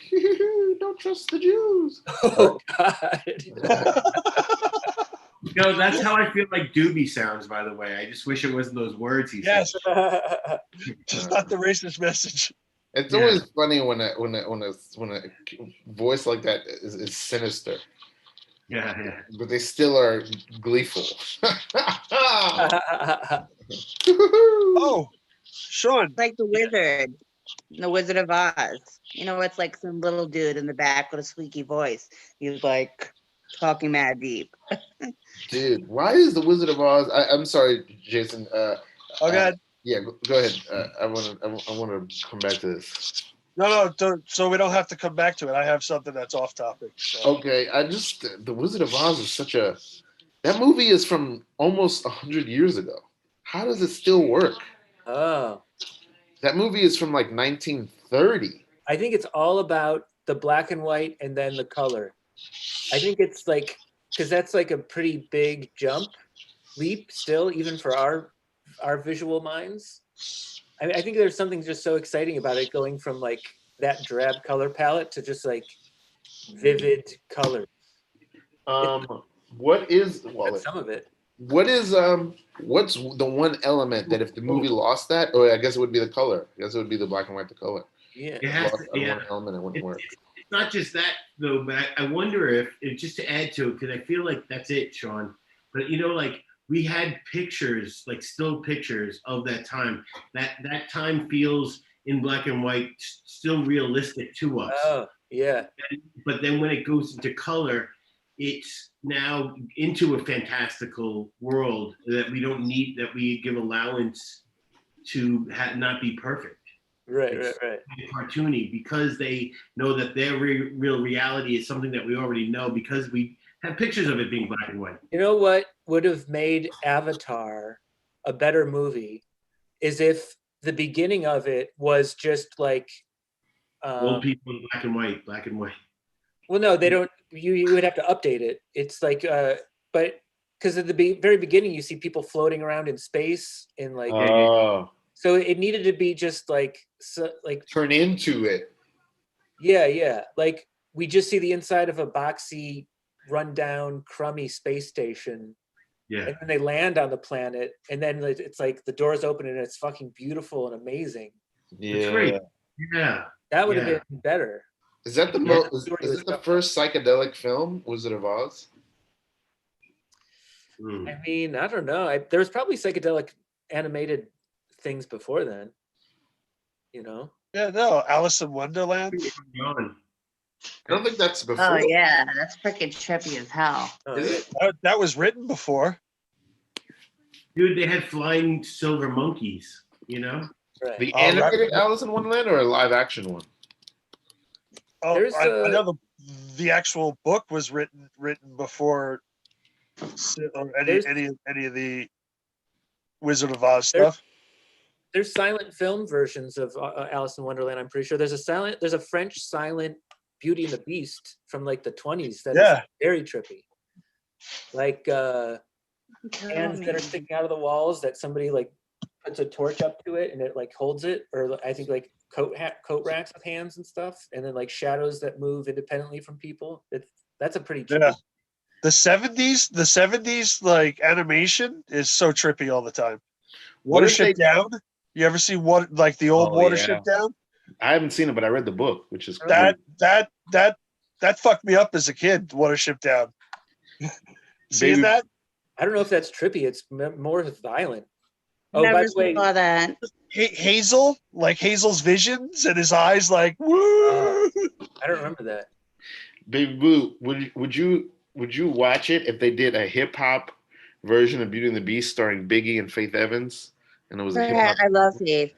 don't trust the Jews. Oh God. That's how I feel like Doobie sounds, by the way. I just wish it wasn't those words he said. Just not the racist message. It's always funny when a voice like that is sinister. Yeah. But they still are gleeful. Oh, Sean. Like the wizard. The Wizard of Oz. It's like some little dude in the back with a squeaky voice. He was like talking mad deep. Dude, why is the Wizard of Oz? I'm sorry, Jason. God. Yeah, go ahead. I want to come back to this. No, so we don't have to come back to it. I have something that's off topic. So. Okay, the Wizard of Oz is that movie is from almost 100 years ago. How does it still work? Oh. That movie is from like 1930. I think it's all about the black and white and then the color. I think it's like, because that's like a pretty big leap still, even for our visual minds. I think there's something just so exciting about it, going from like that drab color palette to just like vivid colors. What is some of it? What is what's the one element that if the movie lost that, or I guess it would be the color. I guess it would be the black and white, the color. Yeah. One element, it wouldn't work. It's not just that though, but I wonder if just to add to it, because I feel like that's it, Sean. But like we had pictures, like still pictures of that time. That time feels in black and white still realistic to us. Oh, yeah. But then when it goes into color, it's now into a fantastical world that we don't need, that we give allowance to not be perfect. Right. Cartoony, because they know that their real reality is something that we already know, because we have pictures of it being black and white. You know what would have made Avatar a better movie is if the beginning of it was just like old people in black and white. Well, no, they don't. You would have to update it. It's like, but because at the very beginning, you see people floating around in space in like. Oh. So it needed to be just like turn into it. Yeah. Like we just see the inside of a boxy, rundown, crummy space station. Yeah. And then they land on the planet, and then it's like the doors open and it's fucking beautiful and amazing. Yeah. It's great. Yeah. That would have been better. Is that the is it the first psychedelic film, Wizard of Oz? I mean, I don't know. There was probably psychedelic animated things before then. You know? Yeah, no, Alice in Wonderland. I don't think that's before. Oh yeah, that's freaking trippy as hell. Is it? That was written before. Dude, they had flying silver monkeys, you know? Right. The animated Alice in Wonderland or a live action one? Oh, I know the actual book was written before any of the Wizard of Oz stuff. There's silent film versions of Alice in Wonderland. I'm pretty sure there's a French silent Beauty and the Beast from like the 20s that is very trippy. Like hands that are sticking out of the walls that somebody like puts a torch up to it and it like holds it, or I think like coat racks with hands and stuff, and then like shadows that move independently from people. That's a pretty trippy. Yeah. The 70s like animation is so trippy all the time. Watership Down. You ever see the old Watership Down? I haven't seen it, but I read the book, which is cool. That fucked me up as a kid. Watership Down. Seeing that? I don't know if that's trippy. It's more violent. Oh, by the way, saw that. Hazel's visions and his eyes like woo. I don't remember that. Baby Blue, would you watch it if they did a hip hop version of Beauty and the Beast starring Biggie and Faith Evans? And it was a hip hop. I love Faith.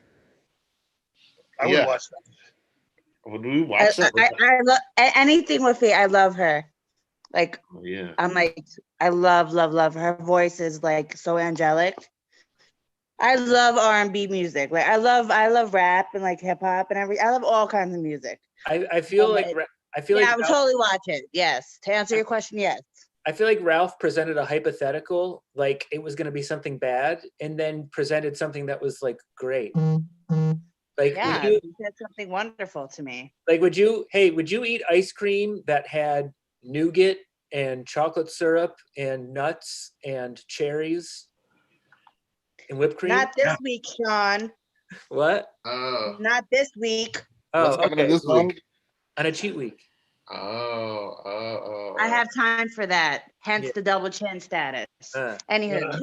I would watch that. Would we watch that? I love anything with Faith. I love her. Like, I'm like, I love her voice is like so angelic. I love R&B music. Like I love rap and like hip hop and I love all kinds of music. I feel like I would totally watch it. Yes. To answer your question, yes. I feel like Ralph presented a hypothetical, like it was going to be something bad, and then presented something that was like great. Like, you said something wonderful to me. Like, would you eat ice cream that had nougat and chocolate syrup and nuts and cherries and whipped cream? Not this week, Sean. What? Not this week. Oh, what's happening this week? On a cheat week. I have time for that. Hence the double chin status. Anywho.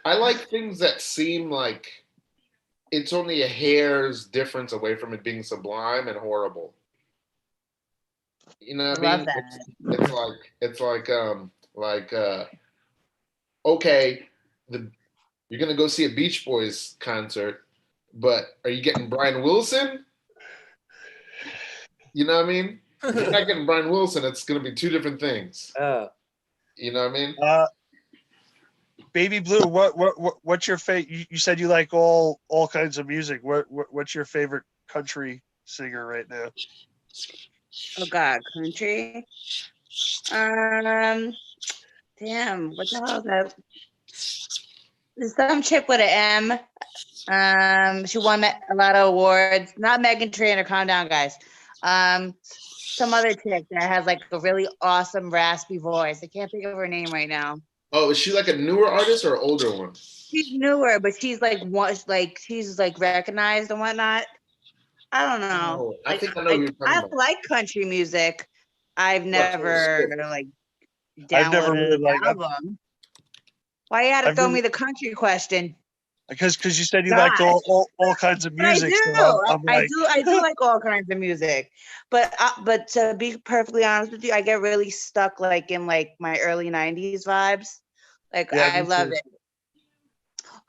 I like things that seem like it's only a hair's difference away from it being sublime and horrible. You know what I mean? That. It's like okay, you're gonna go see a Beach Boys concert, but are you getting Brian Wilson? You know what I mean? If you're not getting Brian Wilson, it's going to be two different things. You know what I mean? Baby Blue, what's your favorite? You said you like all kinds of music. What's your favorite country singer right now? Oh God, country. Damn, what the hell is that? There's some chick with an M. She won a lot of awards. Not Megan Trainor. Calm down, guys. Some other chick that has like a really awesome raspy voice. I can't think of her name right now. Oh, is she like a newer artist or an older one? She's newer, but she's she's recognized and whatnot. I don't know. Oh, I think I know who you're talking about. I like country music. I've never downloaded an album. Why you had to throw me the country question? Because you said you liked all kinds of music. I do like all kinds of music, but to be perfectly honest with you, I get really stuck like in like my early '90s vibes. Like I love it.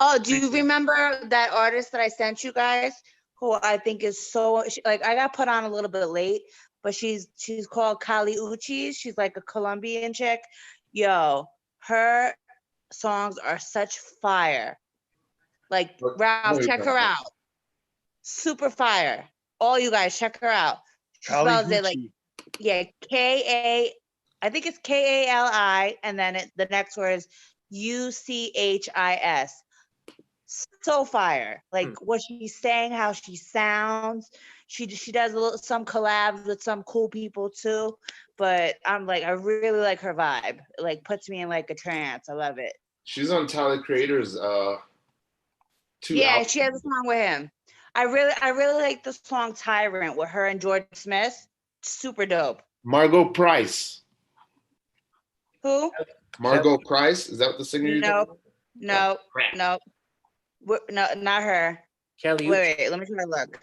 Oh, do you remember that artist that I sent you guys? Who I think is so like I got put on a little bit late, but she's called Kali Uchis. She's like a Colombian chick. Yo, her songs are such fire. Like Ralph, check her out. Super fire. All you guys, check her out. She spells it like I think it's Kali, and then the next word is UCHIS. so fire. Like what she's saying, how she sounds. She does some collabs with some cool people too. But I'm like, I really like her vibe. It like puts me in like a trance. I love it. She's on Tyler Creator's two albums. She has a song with him. I really like the song Tyrant with her and George Smith. Super dope. Margot Price. Who? Margot Price? Is that what the singer you're talking about? No, not her. Kelly. Wait, let me try to look.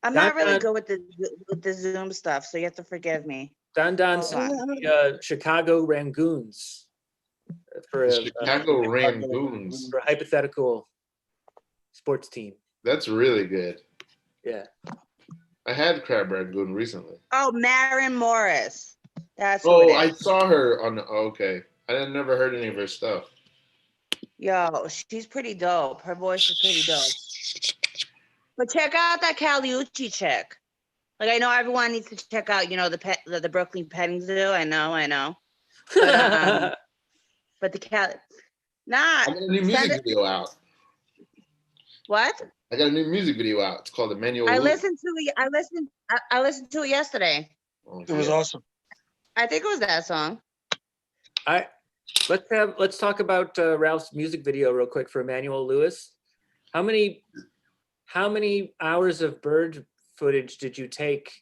I'm not really good with the Zoom stuff, so you have to forgive me. Chicago Rangoons. Chicago Rangoons. For a hypothetical sports team. That's really good. Yeah. I had Crab Rangoon recently. Oh, Maren Morris. That's I saw her on. Okay, I had never heard any of her stuff. Yo, she's pretty dope. Her voice is pretty dope. But check out that Caliucci chick. Like I know everyone needs to check out, the Brooklyn Petting Zoo. I know. But the Cali. Nah. I got a new music video out. What? I got a new music video out. It's called Emmanuel. I listened to it yesterday. It was awesome. I think it was that song. Let's talk about Ralph's music video real quick for Emmanuel Lewis. How many hours of bird footage did you take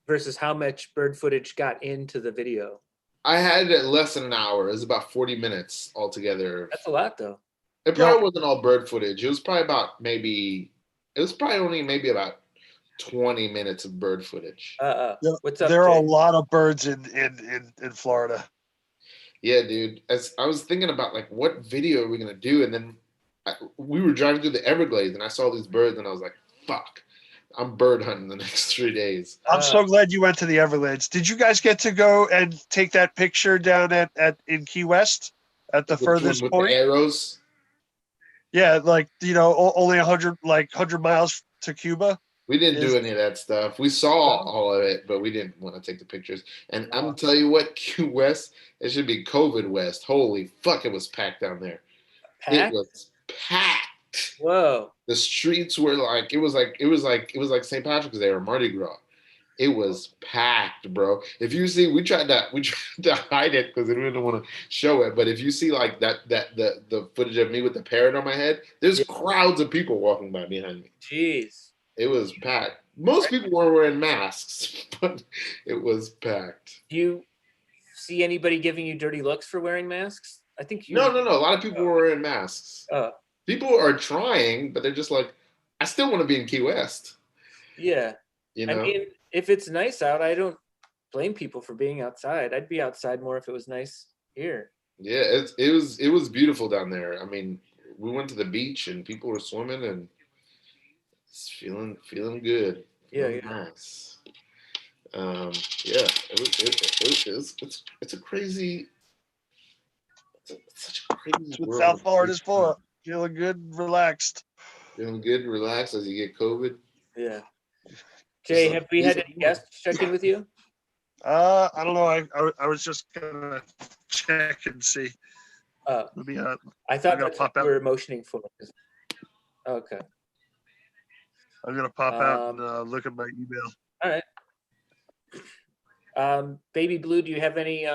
versus how much bird footage got into the video? I had less than an hour. It was about 40 minutes altogether. That's a lot, though. It probably wasn't all bird footage. It was probably only maybe about 20 minutes of bird footage. What's up? There are Jay? a lot of birds in Florida. Yeah, dude. As I was thinking about like what video are we gonna do, and then we were driving through the Everglades, and I saw these birds, and I was like, "Fuck, I'm bird hunting the next 3 days." I'm so glad you went to the Everglades. Did you guys get to go and take that picture down in Key West at the furthest with point? The arrows. Yeah, like only 100 miles to Cuba. We didn't do any of that stuff. We saw all of it, but we didn't want to take the pictures. And I'm gonna tell you what, Q West, it should be COVID West. Holy fuck, it was packed down there. Packed? It was packed. Whoa. The streets were like it was like St. Patrick's Day or Mardi Gras. It was packed, bro. If you see, we tried to hide it because we didn't want to show it. But if you see like the footage of me with the parrot on my head, there's crowds of people walking by behind me. Jeez. It was packed. Most people weren't wearing masks, but it was packed. Do you see anybody giving you dirty looks for wearing masks? I think you. No. A lot of people were wearing masks. People are trying, but they're just like, I still want to be in Key West. Yeah. You know? I mean, if it's nice out, I don't blame people for being outside. I'd be outside more if it was nice here. Yeah, it was beautiful down there. I mean, we went to the beach and people were swimming and it's feeling good. Feeling nice. Yeah, it's a crazy. It's such a crazy world. South Florida's for feeling good, relaxed. Feeling good, relaxed as you get COVID. Yeah. Jay, have we had any guests check in with you? I don't know. I was just gonna check and see. Let me. I thought that's what you were motioning for. Okay. I'm gonna pop out and look at my email. All right. Baby Blue, do you have any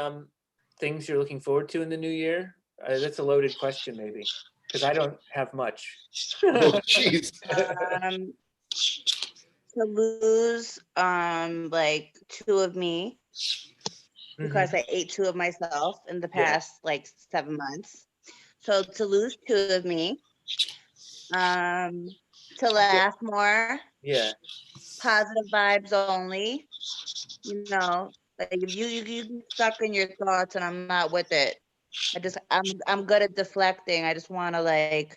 things you're looking forward to in the new year? That's a loaded question, maybe, because I don't have much. Oh, jeez. To lose like 2 of me because I ate 2 of myself in the past like 7 months. So to lose 2 of me, to laugh more, positive vibes only. Like if you get stuck in your thoughts and I'm not with it, I'm good at deflecting. I just want to like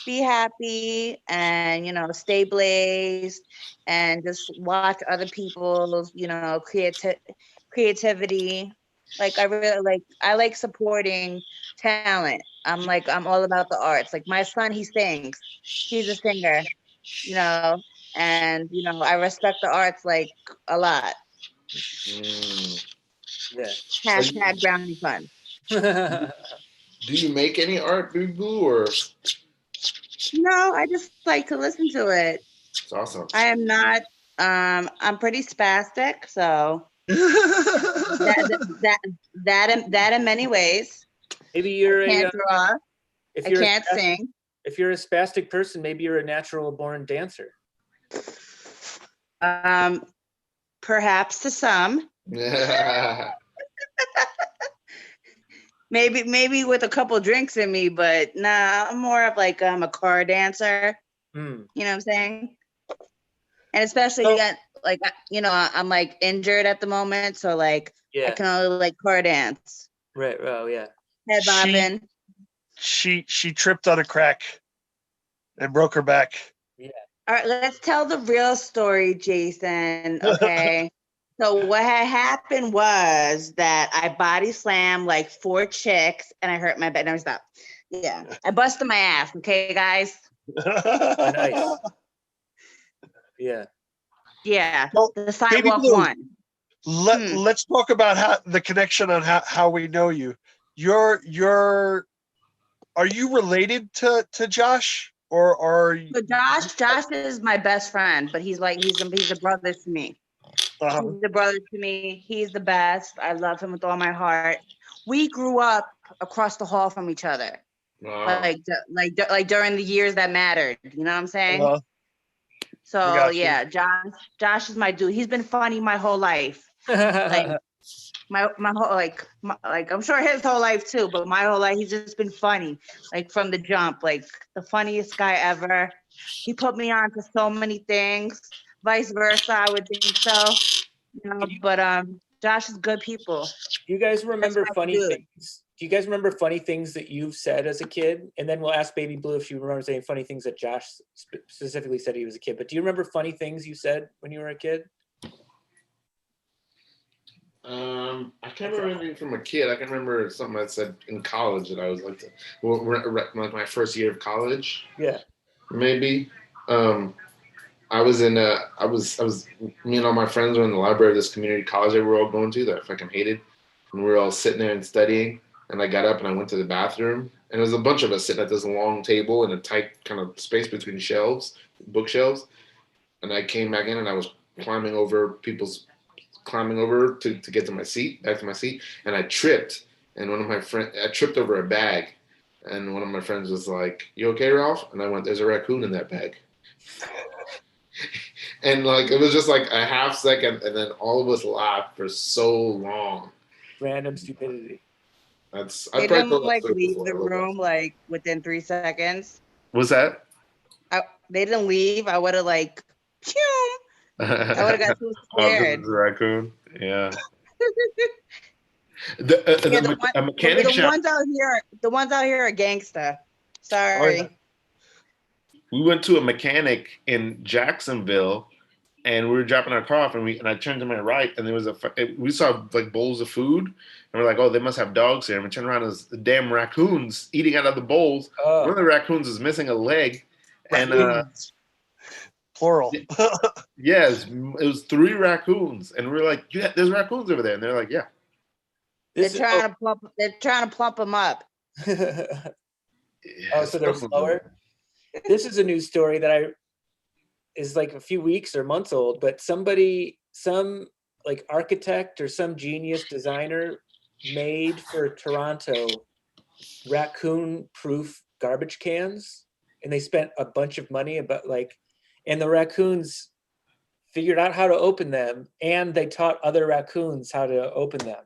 be happy and stay blazed and just watch other people's creativity. Like I like supporting talent. I'm all about the arts. Like my son, he sings. He's a singer, and I respect the arts like a lot. Yeah. Hashtag brownie fun. Do you make any art, Big Blue, or? No, I just like to listen to it. It's awesome. I am not. I'm pretty spastic, so that in many ways. Maybe you're I can't draw. if I you're can't sing. If you're a spastic person, maybe you're a natural born dancer. Perhaps to some. Maybe with a couple drinks in me, but nah, I'm more of like a car dancer. You know what I'm saying? And especially you got like, I'm like injured at the moment, so like I can only like car dance. Right. Oh yeah. Head bobbing. She tripped on a crack and broke her back. Yeah. All right, let's tell the real story, Jason. Okay. So what had happened was that I body slammed like 4 chicks and I hurt my back. No, stop. Yeah. I busted my ass. Okay, guys. Nice. Yeah. Yeah. Well, the sidewalk won. Let's talk about how the connection on how we know you. Are you related to Josh or are you? So Josh is my best friend, but he's a brother to me. He's a brother to me. He's the best. I love him with all my heart. We grew up across the hall from each other. Wow. Like during the years that mattered. You know what I'm saying? So yeah, Josh is my dude. He's been funny my whole life. Like my whole like I'm sure his whole life too, but my whole life he's just been funny. Like from the jump, like the funniest guy ever. He put me on to so many things. Vice versa, I would think so. But Josh is good people. Do you guys remember funny things? Do you guys remember funny things that you've said as a kid? And then we'll ask Baby Blue if she remembers any funny things that Josh specifically said he was a kid. But do you remember funny things you said when you were a kid? I can't remember anything from a kid. I can remember something I said in college that I was like, like my first year of college. Yeah. Maybe. I was me and all my friends were in the library of this community college that we were all going to that I fucking hated. And we were all sitting there and studying. And I got up and I went to the bathroom. And there was a bunch of us sitting at this long table in a tight kind of space between bookshelves. And I came back in and I was climbing over to get to back to my seat. And I tripped. And I tripped over a bag. And one of my friends was like, "You okay, Ralph?" And I went, "There's a raccoon in that bag." And like it was just like a half second, and then all of us laughed for so long. Random stupidity. They didn't like leave the room like within 3 seconds. What's that? They didn't leave. I would have like, phew. I would have got too scared. The raccoon, yeah. The mechanic shop. The ones out here are gangsta. Sorry. Oh, yeah. We went to a mechanic in Jacksonville, and we were dropping our car off, and I turned to my right, and there was we saw like bowls of food, and we're like, "Oh, they must have dogs here." And we turned around, and there's the damn raccoons eating out of the bowls. Oh. One of the raccoons is missing a leg, and plural. Yes, it was 3 raccoons, and we were like, "Yeah, there's raccoons over there," and they're like, "Yeah." They're trying to plump them up. Oh, so they're slower. This is a news story that is like a few weeks or months old, but some like architect or some genius designer made for Toronto raccoon-proof garbage cans, and they spent a bunch of money and the raccoons figured out how to open them, and they taught other raccoons how to open them,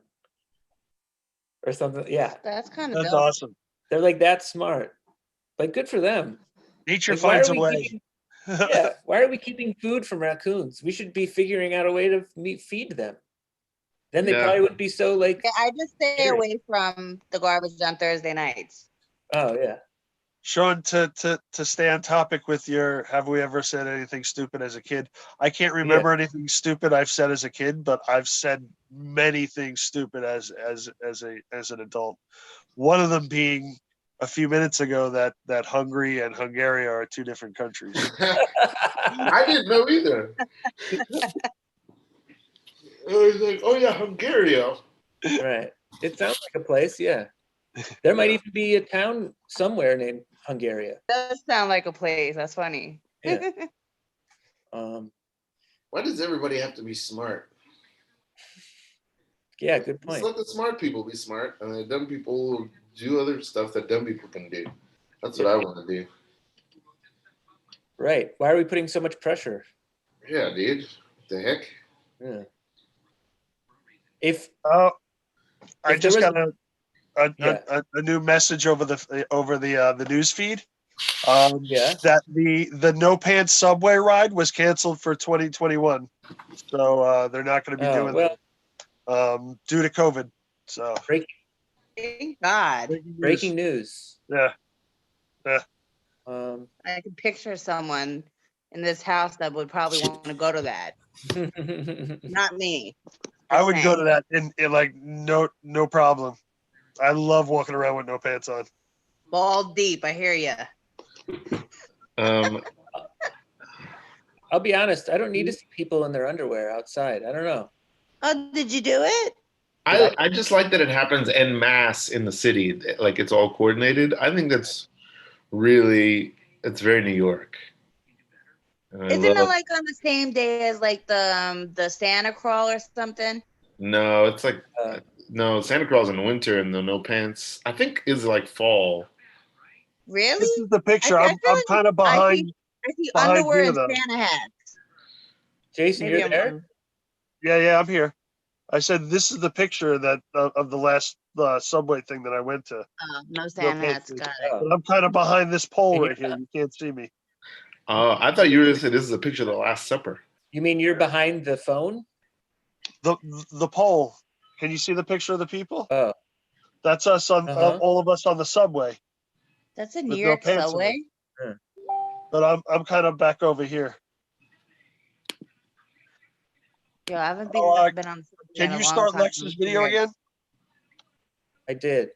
or something. Yeah, that's kind of awesome. They're like that smart. Like, good for them. Nature finds a way. Yeah, why are we keeping food from raccoons? We should be figuring out a way to feed them. Then they probably wouldn't be so like. Yeah, I just stay away from the garbage on Thursday nights. Oh yeah. Sean, to stay on topic with your, have we ever said anything stupid as a kid? I can't remember anything stupid I've said as a kid, but I've said many things stupid as an adult. One of them being a few minutes ago that Hungary and Hungary are 2 different countries. I didn't know either. I was like, "Oh yeah, Hungary." Right. It sounds like a place, yeah. There might even be a town somewhere named Hungary. Does sound like a place. That's funny. Yeah. Why does everybody have to be smart? Yeah, good Let's point. let the smart people be smart, and the dumb people do other stuff that dumb people can do. That's what I want to do. Right. Why are we putting so much pressure? Yeah, dude. What the heck? Yeah. If I if there just was got a new message over the news feed. Yeah. That the no pants subway ride was canceled for 2021, so they're not going to be doing that due to COVID. So Thank God. breaking news. Yeah. I can picture someone in this house that would probably want to go to that. Not me. I would go to that in like no problem. I love walking around with no pants on. Ball deep. I hear you. I'll be honest. I don't need to see people in their underwear outside. I don't know. Oh, did you do it? I just like that it happens en masse in the city. Like it's all coordinated. I think it's very New York. Isn't it like on the same day as like the Santa crawl or something? No, it's like no Santa Claus in winter and the no pants. I think is like fall. Really? This is the picture. I'm kind of behind. I see behind underwear here, and though. Santa hats. Jason, Maybe you're I'm there? wrong. Yeah, I'm here. I said this is the picture that of the last subway thing that I went to. No Santa hats. Got it. But I'm kind of behind this pole right here. You can't see me. I thought you were going to say this is a picture of the Last Supper. You mean you're behind the phone? The pole. Can you see the picture of the people? Oh, that's us on all of us on the subway. That's a New York subway. But I'm kind of back over here. Yo, I haven't been on the subway Can in a you long start time. Lex's video again? I did.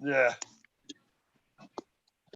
Yeah.